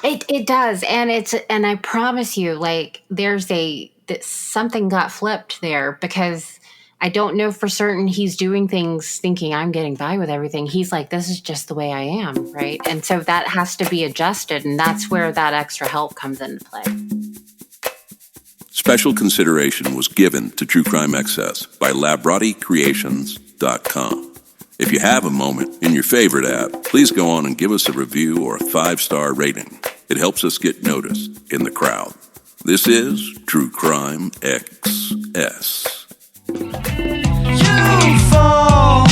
It does. And I promise you, like something got flipped there because I don't know for certain he's doing things thinking I'm getting by with everything. He's like, this is just the way I am. Right. And so that has to be adjusted. And that's where that extra help comes into play. Special consideration was given to True Crime Excess by LabrattiCreations.com. If you have a moment in your favorite app, please go on and give us a review or a 5-star rating. It helps us get noticed in the crowd. This is True Crime XS. You fall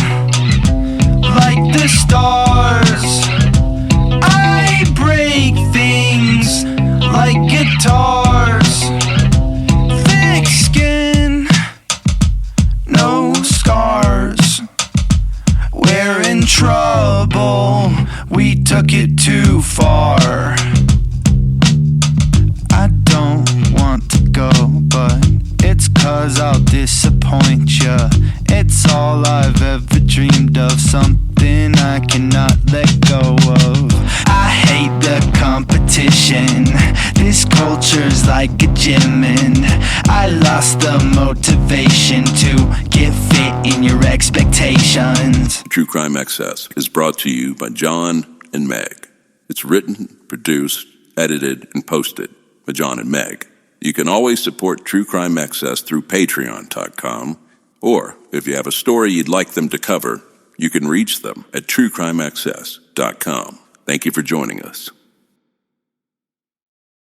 like the stars. I break things like guitars. Thick skin, no scars. We're in trouble, we took it too far. I don't want to go, but it's 'cause I'll disappoint ya. It's all I've ever dreamed of, something I cannot let go of. I hate the competition, this culture's like a gym, and I lost the motivation to get fit in your expectations. True Crime Excess is brought to you by John and Meg. It's written, produced, edited, and posted by John and Meg. You can always support True Crime Excess through Patreon.com, or if you have a story you'd like them to cover, you can reach them at TrueCrimeAccess.com. Thank you for joining us.